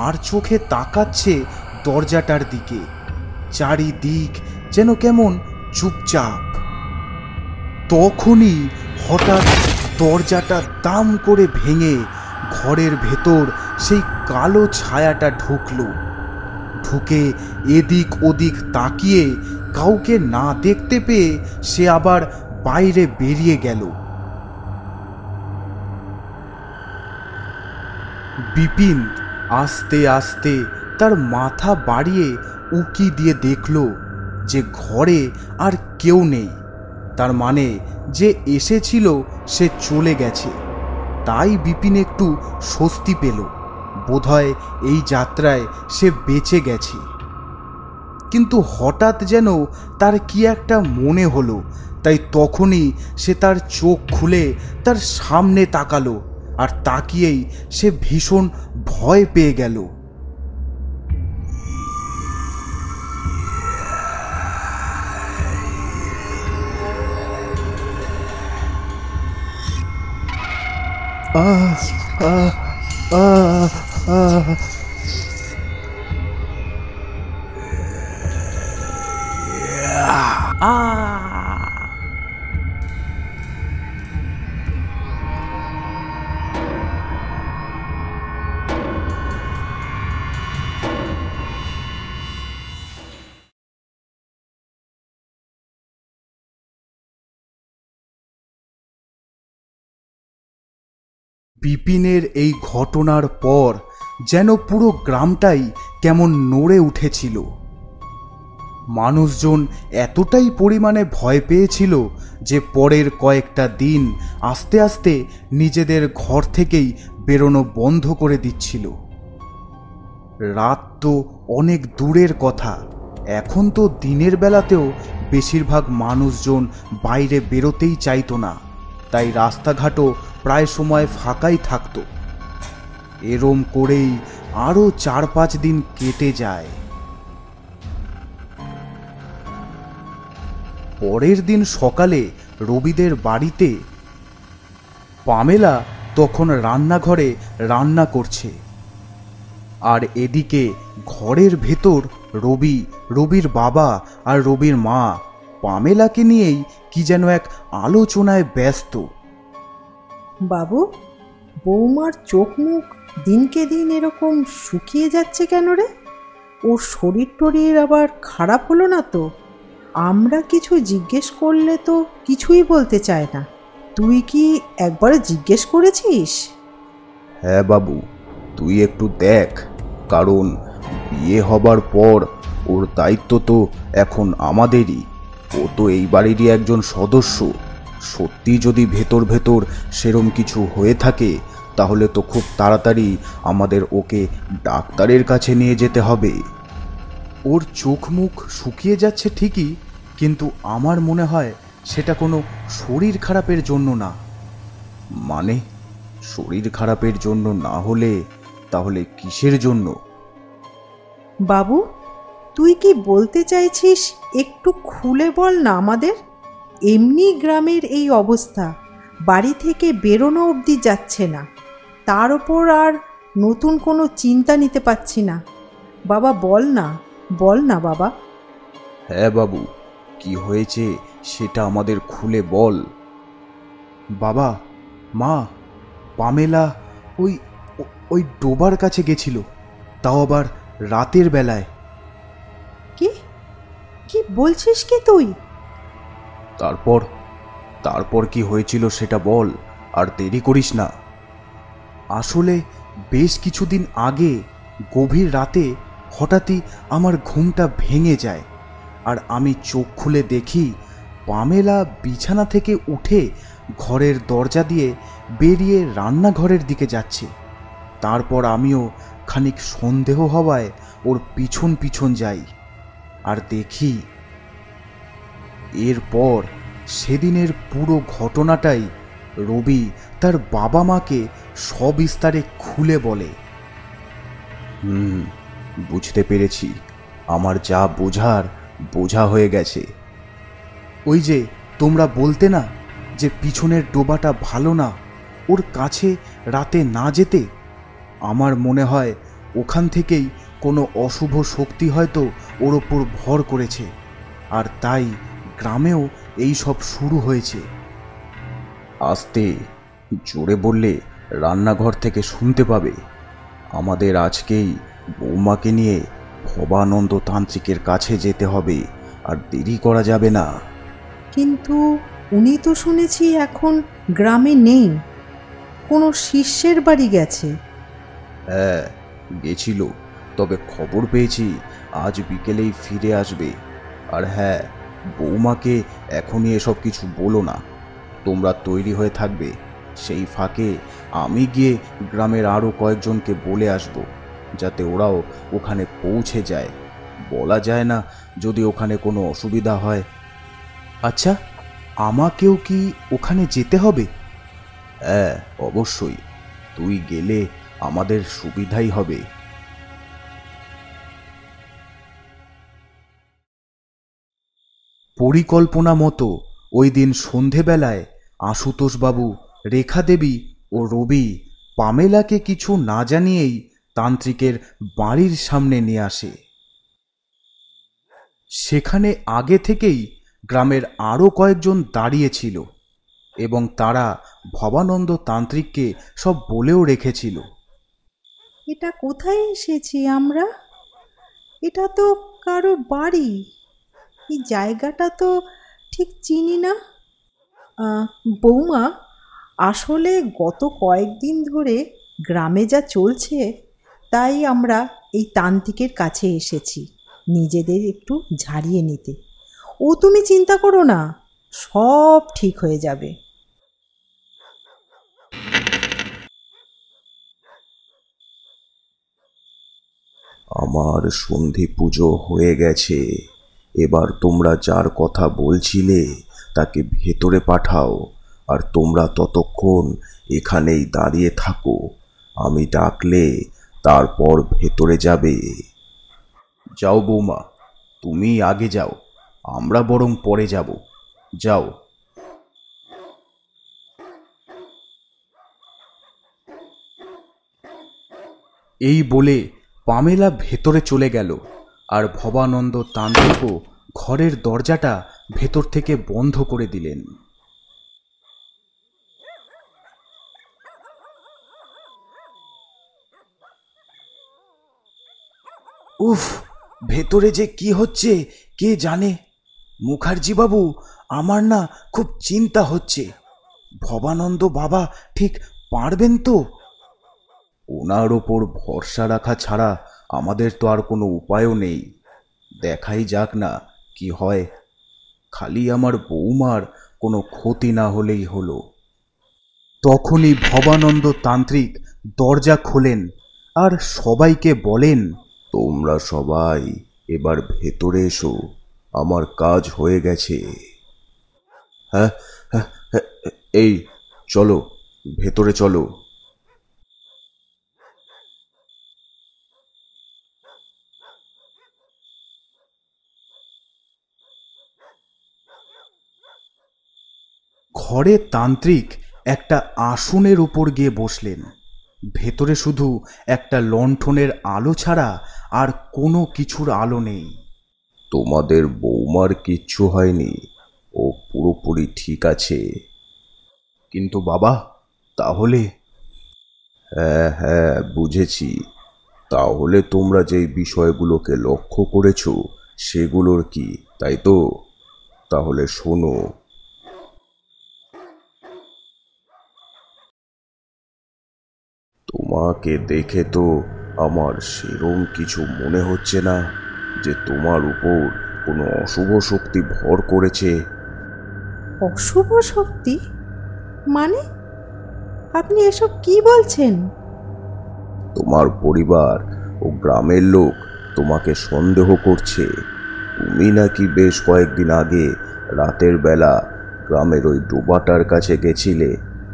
আর চোখে তাকাচ্ছে দরজাটার দিকে। চারিদিক যেন কেমন চুপচাপ। তখনই হঠাৎ দরজাটা দাম করে ভেঙে ঘরের ভেতর সেই কালো ছায়াটা ঢুকলো। ঢুকে এদিক ওদিক তাকিয়ে কাউকে না দেখতে পেয়ে সে আবার বাইরে বেরিয়ে গেল। বিপিন আস্তে আস্তে তার মাথা বাড়িয়ে উকি দিয়ে দেখল যে ঘরে আর কেউ নেই। তার মানে যে এসেছিল সে চলে গেছে। তাই বিপিন একটু স্বস্তি পেল। বোধহয় এই যাত্রায় সে বেঁচে গেছে। কিন্তু হঠাৎ যেন তার কি একটা মনে হলো, তাই তখনই সে তার চোখ খুলে তার সামনে তাকালো। আর তাকিয়েই সে ভীষণ ভয় পেয়ে গেল। বিপিনের এই ঘটনার পর যেন পুরো গ্রামটাই কেমন নড়ে উঠেছিল। মানুষজন এতটাই পরিমাণে ভয় পেয়েছিল যে পরের কয়েকটা দিন আস্তে আস্তে নিজেদের ঘর থেকেই বেরোনো বন্ধ করে দিচ্ছিল। রাত তো অনেক দূরের কথা, এখন তো দিনের বেলাতেও বেশিরভাগ মানুষজন বাইরে বেরোতেই চাইতো না। তাই রাস্তাঘাটও প্রায় সময় ফাঁকাই থাকতো। এরম করেই আরও 4-5 দিন কেটে যায়। পরের দিন সকালে রবিদের বাড়িতে পামেলা তখন রান্নাঘরে রান্না করছে। আর এদিকে ঘরের ভেতর রবির বাবা আর রবির মা পামেলাকে নিয়েই কি যেন এক আলোচনায় ব্যস্ত। বাবু, বৌমার চোখ মুখ দিনকে দিন এরকম শুকিয়ে যাচ্ছে কেন রে? ওর শরীর টরীর আবার খারাপ হলো না তো? আমরা কিছু জিজ্ঞেস করলে তো কিছুই বলতে চায় না। তুই কি একবার জিজ্ঞেস করেছিস? হ্যাঁ বাবু, তুই একটু দেখ, কারণ বিয়ে হবার পর ওর দায়িত্ব তো এখন আমাদেরই। ও তো এই বাড়িরই একজন সদস্য। সত্যি যদি ভেতর ভেতর সেরম কিছু হয়ে থাকে তাহলে তো খুব তাড়াতাড়ি আমাদের ওকে ডাক্তারের কাছে নিয়ে যেতে হবে। ওর চোখ মুখ শুকিয়ে যাচ্ছে ঠিকই, কিন্তু আমার মনে হয় সেটা কোনো শরীর খারাপের জন্য না। মানে শরীর খারাপের জন্য না হলে তাহলে কিসের জন্য? বাবু, তুই কি বলতে চাইছিস একটু খুলে বল না আমাদের। এমনি গ্রামের এই অবস্থা, বাড়ি থেকে বেরোনো অবধি যাচ্ছে না, তার ওপর আর নতুন কোনো চিন্তা নিতে পারছি না। বাবা বল না বাবা। হ্যাঁ বাবু, কি হয়েছে সেটা আমাদের খুলে বল। বাবা, মা, পামেলা ওই ডোবার কাছে গেছিল, তাও আবার রাতের বেলায়। কি বলছিস কি তুই? তারপর কি হয়েছিল সেটা বল, আর দেরি করিস না। আসলে বেশ কিছুদিন আগে গভীর রাতে হঠাৎই আমার ঘুমটা ভেঙে যায়, আর আমি চোখ খুলে দেখি পামেলা বিছানা থেকে উঠে ঘরের দরজা দিয়ে বেরিয়ে রান্নাঘরের দিকে যাচ্ছে। তারপর আমিও খানিক সন্দেহ হওয়ায় ওর পিছন পিছন যাই আর দেখি। এরপর সেদিনের পুরো ঘটনাটাই রবি তার বাবা মাকে সবিস্তারে খুলে বলে। বুঝতে পেরেছি, আমার যা বোঝার বোঝা হয়ে গেছে। ওই যে তোমরা বলতে না যে পিছনের ডোবাটা ভালো না, ওর কাছে রাতে না যেতে, আমার মনে হয় ওখান থেকেই কোনো অশুভ শক্তি হয়তো ওর ওপর ভর করেছে, আর তাই গ্রামেও এই সব শুরু হয়েছে। আস্তে জোরে বললে রান্নাঘর থেকে শুনতে পাবে। আমাদের আজকেই বৌমাকে নিয়ে ভবানন্দ তান্ত্রিকের কাছে যেতে হবে, আর দেরি করা যাবে না। কিন্তু উনি তো শুনেছি এখন গ্রামে নেই, কোনো শিষ্যের বাড়ি গেছে। হ্যাঁ গেছিল, তবে খবর পেয়েছি আজ বিকেলেই ফিরে আসবে। আর হ্যাঁ, বৌমাকে এখনই এসব কিছু বলো না, তোমরা তৈরি হয়ে থাকবে। সেই ফাঁকে আমি গিয়ে গ্রামের আরও কয়েকজনকে বলে আসব, যাতে ওরাও ওখানে পৌঁছে যায়। বলা যায় না যদি ওখানে কোনো অসুবিধা হয়। আচ্ছা, আমাকেও কি ওখানে যেতে হবে? হ্যাঁ অবশ্যই, তুই গেলে আমাদের সুবিধাই হবে। পরিকল্পনা মতো ওই দিন সন্ধেবেলায় আশুতোষবাবু, রেখা দেবী ও রবি পামেলাকে কিছু না জানিয়েই তান্ত্রিকের বাড়ির সামনে নিয়ে আসে। সেখানে আগে থেকেই গ্রামের আরও কয়েকজন দাঁড়িয়েছিল এবং তারা ভবানন্দ তান্ত্রিককে সব বলেও রেখেছিল। এটা কোথায় এসেছি আমরা? এটা তো কারো বাড়ি, এই জায়গাটা তো ঠিক চিনি না। বৌমা, আসলে গত কয়েকদিন ধরে গ্রামে যা চলছে তাই আমরা এই তান্ত্রিকের কাছে এসেছি নিজেদের একটু ঝাড়িয়ে নিতে। ও তুমি চিন্তা করো না, সব ঠিক হয়ে যাবে। আমার সন্ধি পুজো হয়ে গেছে, এবার তোমরা যার কথা বলছিলে তাকে ভেতরে পাঠাও, আর তোমরা ততক্ষণ এখানেই দাঁড়িয়ে থাকো। আমি ডাকলে তারপর ভেতরে যাবে। যাও বৌমা, তুমি আগে যাও, আমরা বরং পরে যাব। যাও। এই বলে পামেলা ভেতরে চলে গেল, আর ভবানন্দ তান্ত্রিকও ঘরের দরজাটা ভেতর থেকে বন্ধ করে দিলেন। উফ, ভেতরে যে কি হচ্ছে কে জানে। মুখার্জি বাবু, আমার না খুব চিন্তা হচ্ছে। ভবানন্দ বাবা ঠিক পারবেন তো? ওনার ওপর ভরসা রাখা ছাড়া আমাদের তো আর কোনো উপায়ও নেই। দেখাই যাক না কি হয়। খালি আমার বৌমার কোনো ক্ষতি না হলেই হলো। তখনই ভবানন্দ তান্ত্রিক দরজা খোলেন আর সবাইকে বলেন, তোমরা সবাই এবার ভেতরে এসো, আমার কাজ হয়ে গেছে। হ্যাঁ হ্যাঁ, এই চলো, ভেতরে চলো। ঘরে তান্ত্রিক একটা আসনের উপর গিয়ে বসলেন। ভেতরে শুধু একটা লণ্ঠনের আলো ছাড়া আর কোনো কিছুর আলো নেই। তোমাদের বৌমার কিচ্ছু হয়নি, ও পুরোপুরি ঠিক আছে। কিন্তু বাবা, তাহলে? হ্যাঁ হ্যাঁ বুঝেছি। তাহলে তোমরা যেই বিষয়গুলোকে লক্ষ্য করেছো সেগুলোর কি, তাই তো? তাহলে শোনো। তোমাকে দেখে তো আমার সেরম কিছু মনে হচ্ছে না যে তোমার উপর কোনো অশুভ শক্তি ভর করেছে। অশুভ শক্তি মানে? আপনি এসব কি বলছেন? তোমার পরিবার ও গ্রামের লোক তোমাকে সন্দেহ করছে। তুমি নাকি বেশ কয়েকদিন আগে রাতের বেলা গ্রামের ওই ডোবাটার কাছে গেছিলে,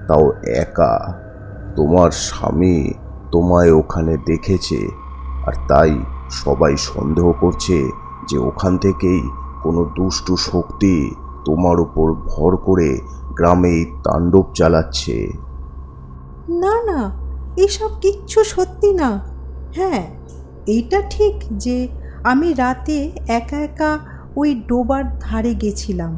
তাও একা। তোমার স্বামী তোমায় ওখানে দেখেছে, আর তাই সবাই সন্দেহ করছে যে ওখান থেকেই কোনো দুষ্টু শক্তি তোমার উপর ভর করে গ্রামে তাণ্ডব চালাচ্ছে। না না, এসব কিচ্ছু সত্যি না। হ্যাঁ, এইটা ঠিক যে আমি রাতে একা একা ওই ডোবার ধারে গেছিলাম,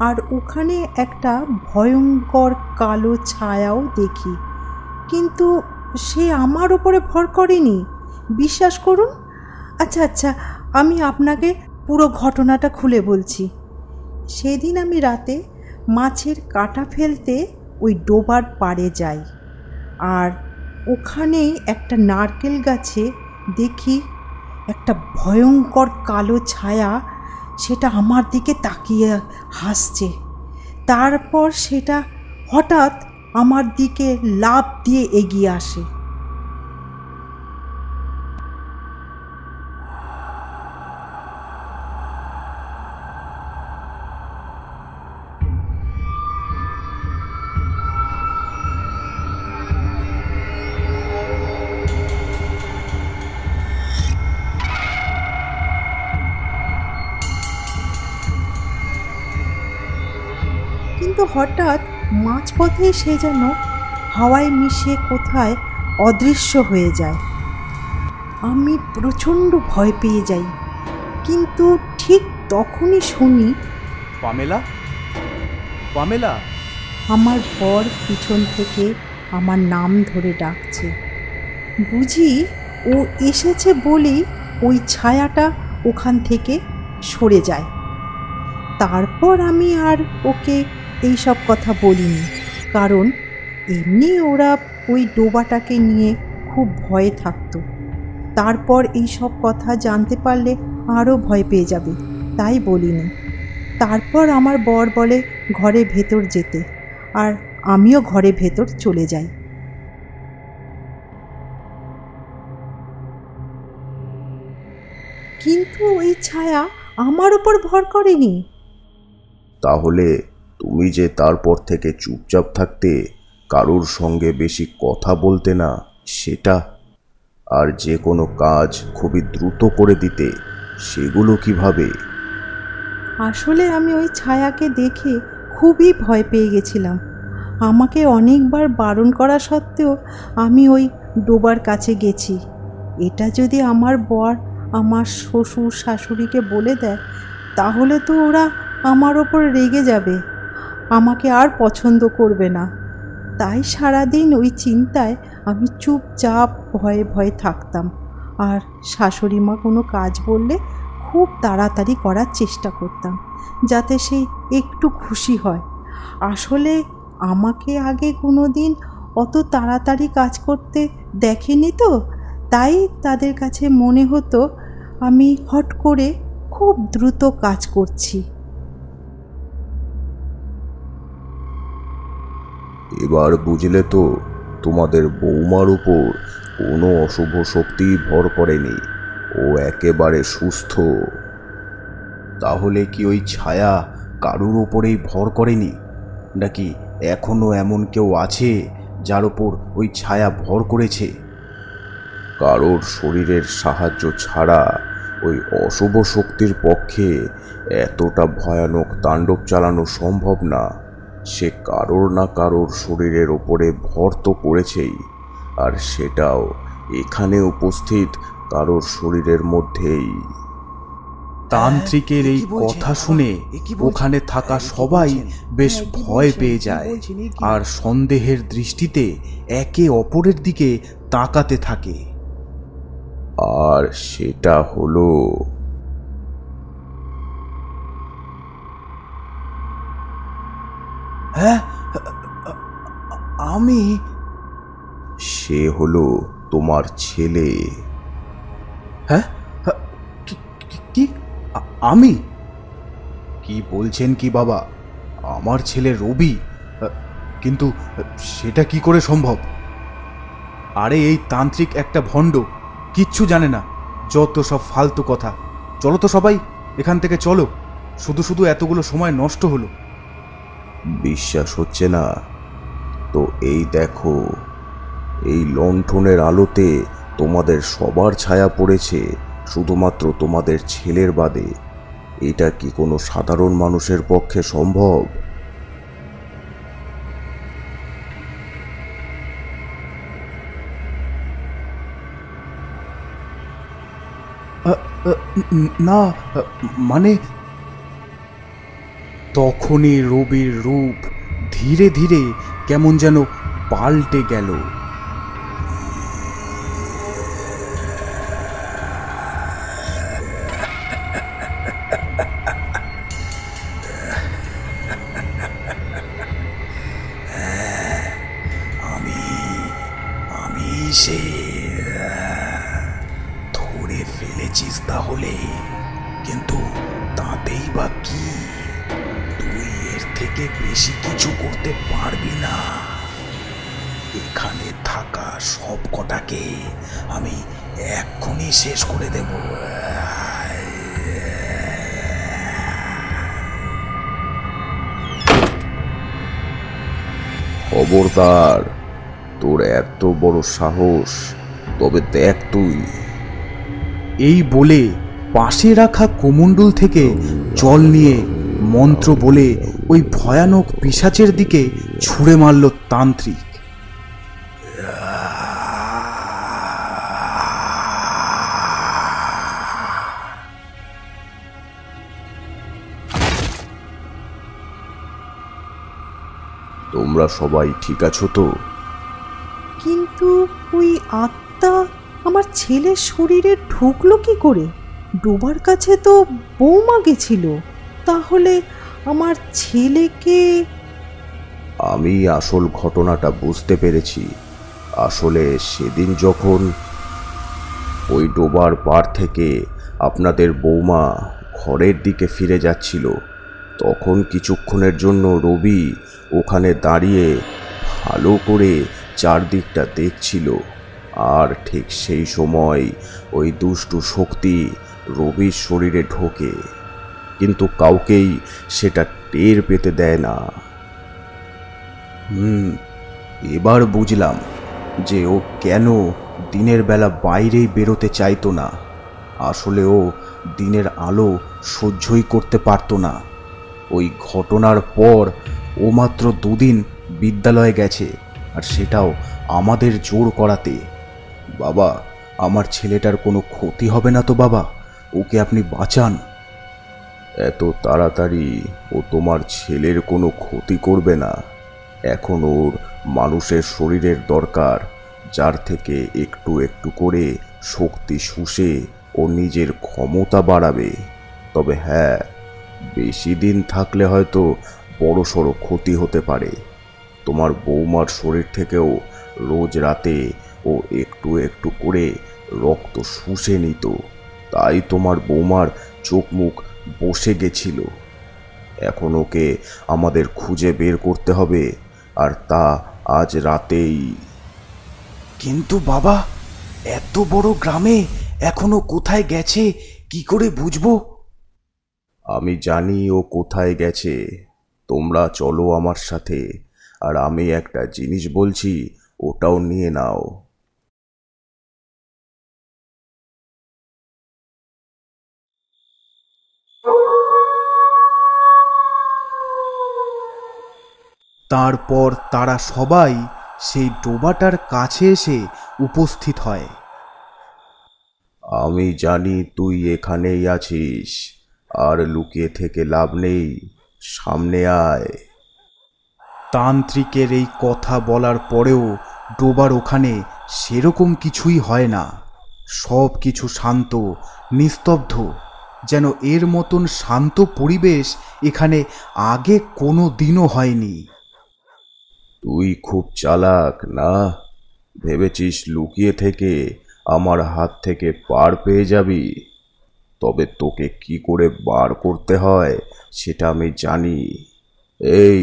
আর ওখানে একটা ভয়ঙ্কর কালো ছায়াও দেখি, কিন্তু সে আমার উপরে ভর করেনি, বিশ্বাস করুন। আচ্ছা আচ্ছা, আমি আপনাকে পুরো ঘটনাটা খুলে বলছি। সেদিন আমি রাতে মাছের কাঁটা ফেলতে ওই ডোবার পাড়ে যাই, আর ওখানেই একটা নারকেল গাছে দেখি একটা ভয়ঙ্কর কালো ছায়া, সেটা আমার দিকে তাকিয়ে হাসছে। তারপর সেটা হঠাৎ আমার দিকে লাফ দিয়ে এগিয়ে আসে। কিন্তু হঠাৎ মাঝপথে সে যেন হাওয়ায় মিশে কোথায় অদৃশ্য হয়ে যায়। আমি প্রচণ্ড ভয় পেয়ে যাই, কিন্তু ঠিক তখনই শুনি, পামেলা, পামেলা। আমার বর পিছন থেকে আমার নাম ধরে ডাকছে। বুঝি ও এসেছে বলেই ওই ছায়াটা ওখান থেকে সরে যায়। তারপর আমি আর ওকে এই সব কথা বলিনি, কারণ এমনি ওরা ওই ডোবাটাকে নিয়ে খুব ভয়ে থাকতো। তারপর এই সব কথা জানতে পারলে আরও ভয় পেয়ে যাবে, তাই বলিনি। তারপর আমার বর বলে ঘরে ভেতর যেতে, আর আমিও ঘরে ভেতর চলে যাই। কিন্তু ওই ছায়া আমার উপর ভর করেনি। তাহলে তুমি যে তারপর থেকে চুপচাপ থাকতে, কারোর সঙ্গে বেশি কথা বলতে না, সেটা, আর যে কোনো কাজ খুবই দ্রুত করে দিতে, সেগুলো কিভাবে? আসলে আমি ওই ছায়াকে দেখে খুবই ভয় পেয়ে গেছিলাম। আমাকে অনেকবার বারণ করা সত্ত্বেও আমি ওই ডোবার কাছে গেছি। এটা যদি আমার বর আমার শ্বশুর শাশুড়িকে বলে দেয়, তাহলে তো ওরা আমার ওপর রেগে যাবে, আমাকে আর পছন্দ করবে না। তাই সারাদিন ওই চিন্তায় আমি চুপচাপ ভয়ে ভয়ে থাকতাম, আর শাশুড়ি মা কোনো কাজ বললে খুব তাড়াতাড়ি করার চেষ্টা করতাম, যাতে সে একটু খুশি হয়। আসলে আমাকে আগে কোনো দিন অত তাড়াতাড়ি কাজ করতে দেখেনি তো, তাই তাদের কাছে মনে হতো আমি হট করে খুব দ্রুত কাজ করছি। এবার বুঝলে তো, তোমাদের বৌমার উপর কোনো অশুভ শক্তি ভর করেনি, ও একেবারে সুস্থ। তাহলে কি ওই ছায়া কারুর ওপরেই ভর করেনি, নাকি এখনো এমন কেউ আছে যার ওপর ওই ছায়া ভর করেছে? কারোর শরীরের সাহায্য ছাড়া ওই অশুভ শক্তির পক্ষে এতটা ভয়ানক তাণ্ডব চালানো সম্ভব না। সে কারোর না কারোর শরীরের ওপরে ভর তো করেছেই, আর সেটাও এখানে উপস্থিত কারোর শরীরের মধ্যেই। তান্ত্রিকের এই কথা শুনে ওখানে থাকা সবাই বেশ ভয় পেয়ে যায়, আর সন্দেহের দৃষ্টিতে একে অপরের দিকে তাকাতে থাকে। আর সেটা হলো, হ্যাঁ, আমি? সে হলো তোমার ছেলে। হ্যাঁ? কি? আমি? কি বলছেন কি বাবা? আমার ছেলে রবি? কিন্তু সেটা কি করে সম্ভব? আরে এই তান্ত্রিক একটা ভণ্ড, কিচ্ছু জানে না, যত সব ফালতু কথা। চলো তো সবাই এখান থেকে, চলো। শুধু শুধু এতগুলো সময় নষ্ট হলো। বিশ্বাস হচ্ছে না তো এই দেখো, এই লণ্ঠনের আলোতে তোমাদের সবার ছায়া পড়েছে, শুধুমাত্র তোমাদের ছেলের বাদে। এটা কি কোনো সাধারণ মানুষের পক্ষে সম্ভব? না, মানে তখনই রবির রূপ ধীরে ধীরে কেমন যেন পাল্টে গেল। আমি সে ধরে ফেলেছিস তাহলে, কিন্তু তাতেই বা কি? তুই এর থেকে বেশি কিছু করতে পারবি না। এখানে থাকা সব কটাকে আমি এক্ষুনি শেষ করে দেব। খবরদার, তোর এত বড় সাহস! তবে দেখ তুই। এই বলে পাশে রাখা কোমণ্ডল থেকে জল নিয়ে মন্ত্র বলে ওই ভয়ানক পিশাচের দিকে ছুঁড়ে মারল তান্ত্রিক। তোমরা সবাই ঠিক আছো তো? কিন্তু ওই আত্মা আমার ছেলের শরীরে ঢুকলো কি করে? ডোবার কাছে তো বৌমা গেছিল, তাহলে আমার ছেলেকে... আমি আসল ঘটনাটা বুঝতে পেরেছি। আসলে সেদিন যখন ওই ডোবার পার থেকে আপনাদের বৌমা ঘরের দিকে ফিরে যাচ্ছিল, তখন কিছুক্ষণের জন্য রবি ওখানে দাঁড়িয়ে ভালো করে চারদিকটা দেখছিল। আর ঠিক সেই সময় ওই দুষ্টু শক্তি রবির শরীরে ঢোকে, কিন্তু কাউকেই সেটা টের পেতে দেয় না। এবার বুঝলাম যে ও কেন দিনের বেলা বাইরেই বেরোতে চাইতো না। আসলে ও দিনের আলো সহ্যই করতে পারতো না। ওই ঘটনার পর ও মাত্র 2 দিন বিদ্যালয়ে গেছে, আর সেটাও আমাদের জোর করাতে। বাবা, আমার ছেলেটার কোনো ক্ষতি হবে না তো বাবা? ওকে আপনি বাঁচান। এত তাড়াতাড়ি ও তোমার ছেলের কোনো ক্ষতি করবে না। এখন ওর মানুষের শরীরের দরকার, যার থেকে একটু একটু করে শক্তি শুষে ও নিজের ক্ষমতা বাড়াবে। তবে হ্যাঁ, বেশি দিন থাকলে হয়তো বড়সড় ক্ষতি হতে পারে। তোমার বৌমার শরীর থেকেও রোজ রাতে ও একটু একটু করে রক্ত শুষে নিত, তাই তোমার বৌমার চোখ মুখ বসে গেছিল। এখন ওকে আমাদের খুঁজে বের করতে হবে, আর তা আজ রাতেই। কিন্তু বাবা, এত বড় গ্রামে এখনো কোথায় গেছে কি করে বুঝবো? আমি জানি ও কোথায় গেছে। তোমরা চলো আমার সাথে, আর আমি একটা জিনিস বলছি, ওটাও নিয়ে নাও। তারপর তারা সবাই সেই ডোবাটার কাছে এসে উপস্থিত হয়। আমি জানি তুই এখানেই আছিস, আর লুকিয়ে থেকে লাভ নেই, সামনে আয়। তান্ত্রিকের এই কথা বলার পরেও ডোবার ওখানে সেরকম কিছুই হয় না। সব কিছু শান্ত, নিস্তব্ধ, যেন এর মতন শান্ত পরিবেশ এখানে আগে কোনো দিনও হয়নি। তুই খুব চালাক না? ভেবেছিস লুকিয়ে থেকে আমার হাত থেকে পার পেয়ে যাবি? তবে তোকে কি করে বার করতে হয় সেটা আমি জানি। এই,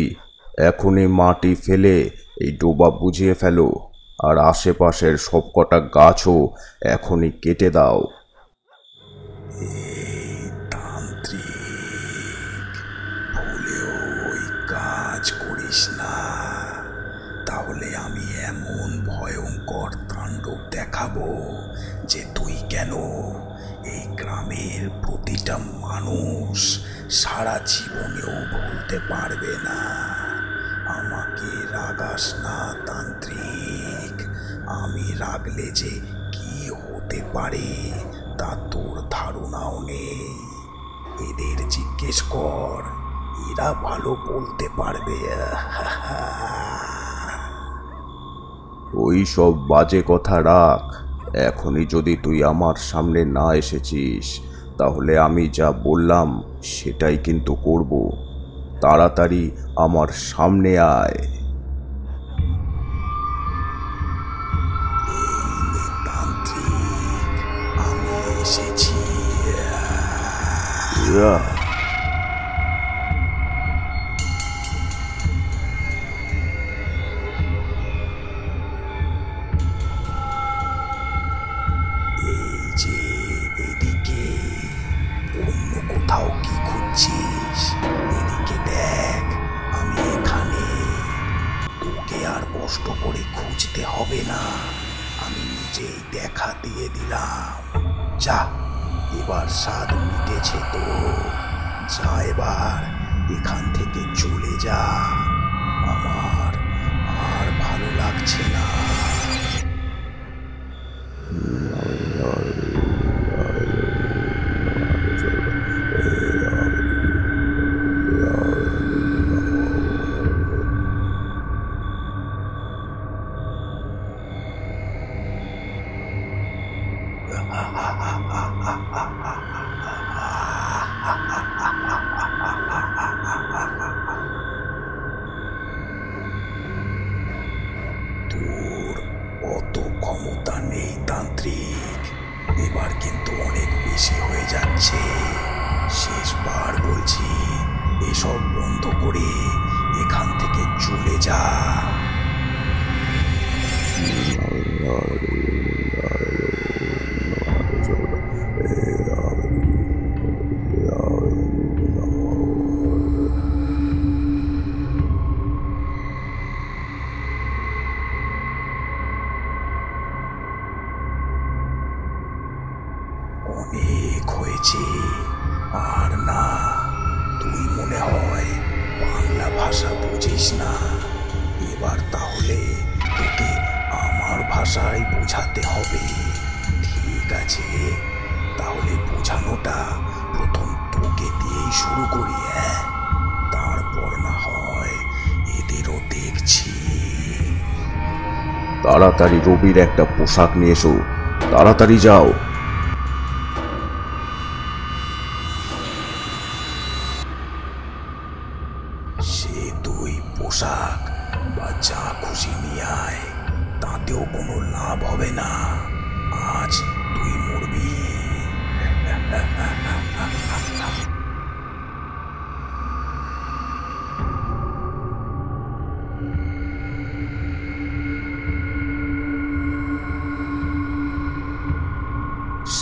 এখনই মাটি ফেলে এই ডোবা বুঝিয়ে ফেলো, আর আশেপাশের সবকটা গাছও এখনই কেটে দাও। তান্ত্রিক, ভুলেও ওই কাজ করিস না, তাহলে আমি এমন ভয়ঙ্কর তাণ্ডব দেখাবো যে তুই কেন, এই গ্রামের প্রতিটা মানুষ সারা জীবনেও ভুলতে পারবে না। আমাকে রাগাস না তান্ত্রিক, আমি রাগলে যে কি হতে পারে তা তোর ধারণাও নেই। এদের জিজ্ঞেস কর, এরা ভালো বলতে পারবে। ওই সব বাজে কথা রাখ। এখনই যদি তুই আমার সামনে না এসেছিস তাহলে আমি যা বললাম সেটাই কিন্তু করব। তাড়াতাড়ি আমার সামনে আয়। তান্ত্রিক, আমি এসেছি। এই যে এদিকে, অন্য কোথাও কি খুঁজছিস? এদিকে দেখ, আমি এখানে। তোকে আর কষ্ট করে খুঁজতে হবে না, আমি নিজেই দেখা দিয়ে দিলাম। যা, এবার স্বাদ মিটেছে তো। যা, এবার এখান থেকে চলে যা, আমার আর ভালো লাগছে না। তোর অত ক্ষমতা নেই তান্ত্রিক, এবার কিন্তু অনেক বেশি হয়ে যাচ্ছে। শেষবার বলছি, এসব বন্ধ করে এখান থেকে চলে যা। অনেক হয়েছে, আর না। তুই মনে হয় বাংলা ভাষা বুঝিস না। এবার তাহলে তোকে আমার ভাষায় বোঝাতে হবে। ঠিক আছে, তাহলে বোঝানোটা প্রথম তোকে দিয়েই শুরু করি। তারপর না হয় এদেরও দেখছি। তাড়াতাড়ি রবির একটা পোশাক নিয়ে এসো, তাড়াতাড়ি যাও। সে তুই পোশাক বা যা খুশি নিয়ে আয়, তাতেও কোনো লাভ হবে না। আজ তুই মরবি।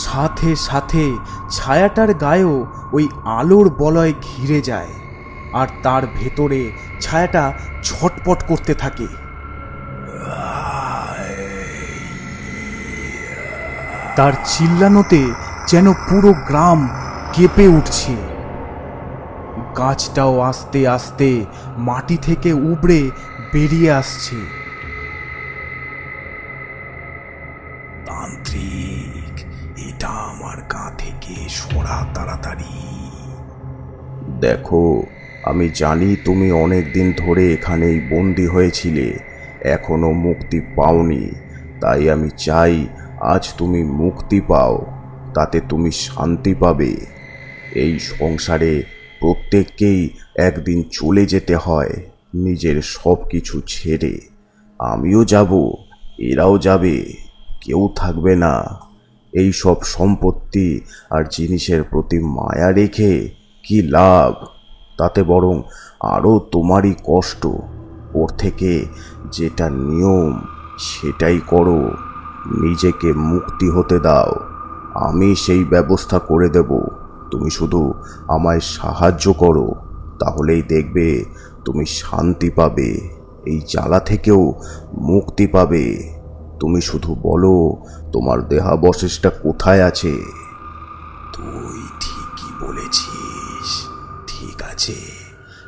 সাথে সাথে ছায়াটার গায়েও ওই আলোর বলয় ঘিরে যায়, আর তার ভেতরে ছায়াটা ছটপট করতে থাকে। তার চিল্লানোতে যেন পুরো গ্রাম কেঁপে উঠছে। গাছটাও আস্তে আস্তে মাটি থেকে উবড়ে বেরিয়ে আসছে। তান্ত্রিক, এটা আমার গা থেকে সরা তাড়াতাড়ি। দেখো, আমি জানি তুমি অনেক দিন ধরে এখানেই বন্দি হয়েছিলে, এখনো মুক্তি পাওনি। তাই আমি চাই আজ তুমি মুক্তি পাও, তাতে তুমি শান্তি পাবে। এই সংসারে প্রত্যেককেই একদিন চলে যেতে হয়, নিজের সব কিছু ছেড়ে। আমিও যাব, এরাও যাবে, কেউ থাকবে না। এই সব সম্পত্তি আর জিনিসের প্রতি মায়া রেখে কি লাভ? তাতে বরং আরও তোমারই কষ্ট। ওর থেকে যেটা নিয়ম সেটাই করো, নিজেকে মুক্তি হতে দাও। আমি সেই ব্যবস্থা করে দেব, তুমি শুধু আমায় সাহায্য করো, তাহলেই দেখবে তুমি শান্তি পাবে, এই জ্বালা থেকেও মুক্তি পাবে। তুমি শুধু বলো তোমার দেহাবশেষটা কোথায় আছে। তুই ঠিকই বলেছিস। ঠিক আছে,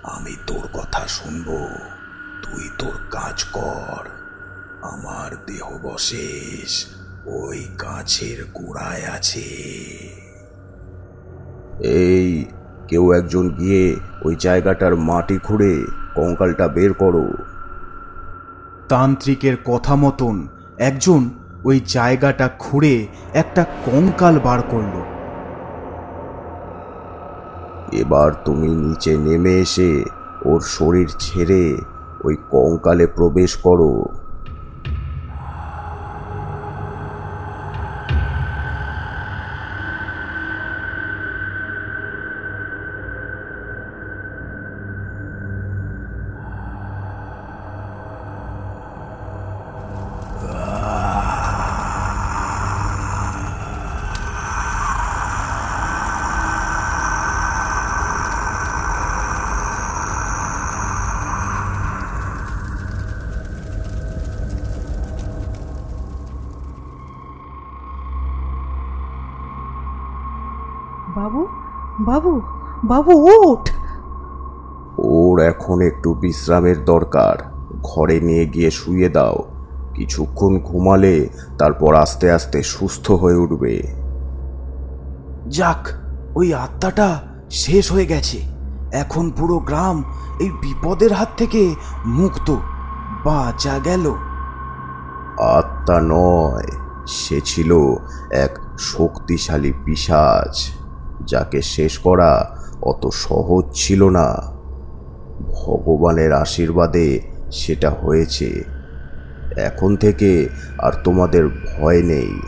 আমি তোর কথা শুনবো। তুই তোর কাজ কর। আমার দেহবশেষ ওই গাছের গোড়ায় আছে। এই কেউ একজন গিয়ে ওই জায়গাটার মাটি খুঁড়ে কঙ্কালটা বের করো। তান্ত্রিকের কথা মতন একজন ওই জায়গাটা খুঁড়ে একটা কঙ্কাল বার করল। এবার তুমি নিচে নেমে এসে ওর শরীর ছেড়ে ওই কঙ্কালে প্রবেশ করো। বাবু, বাবু, বাবু ওঠ। ওর এখন একটু বিশ্রামের দরকার, ঘরে নিয়ে গিয়ে শুয়ে দাও। কিছুক্ষণ ঘুমালে তারপর আস্তে আস্তে সুস্থ হয়ে উঠবে। যাক, ওই আত্মাটা শেষ হয়ে গেছে। এখন পুরো গ্রাম এই বিপদের হাত থেকে মুক্ত। বাঁচা গেল। আত্মা নয়, সে ছিল এক শক্তিশালী পিশাচ, যাকে শেষ করা অত সহজ ছিল না। ভগবানের আশীর্বাদে সেটা হয়েছে। এখন থেকে আর তোমাদের ভয় নেই।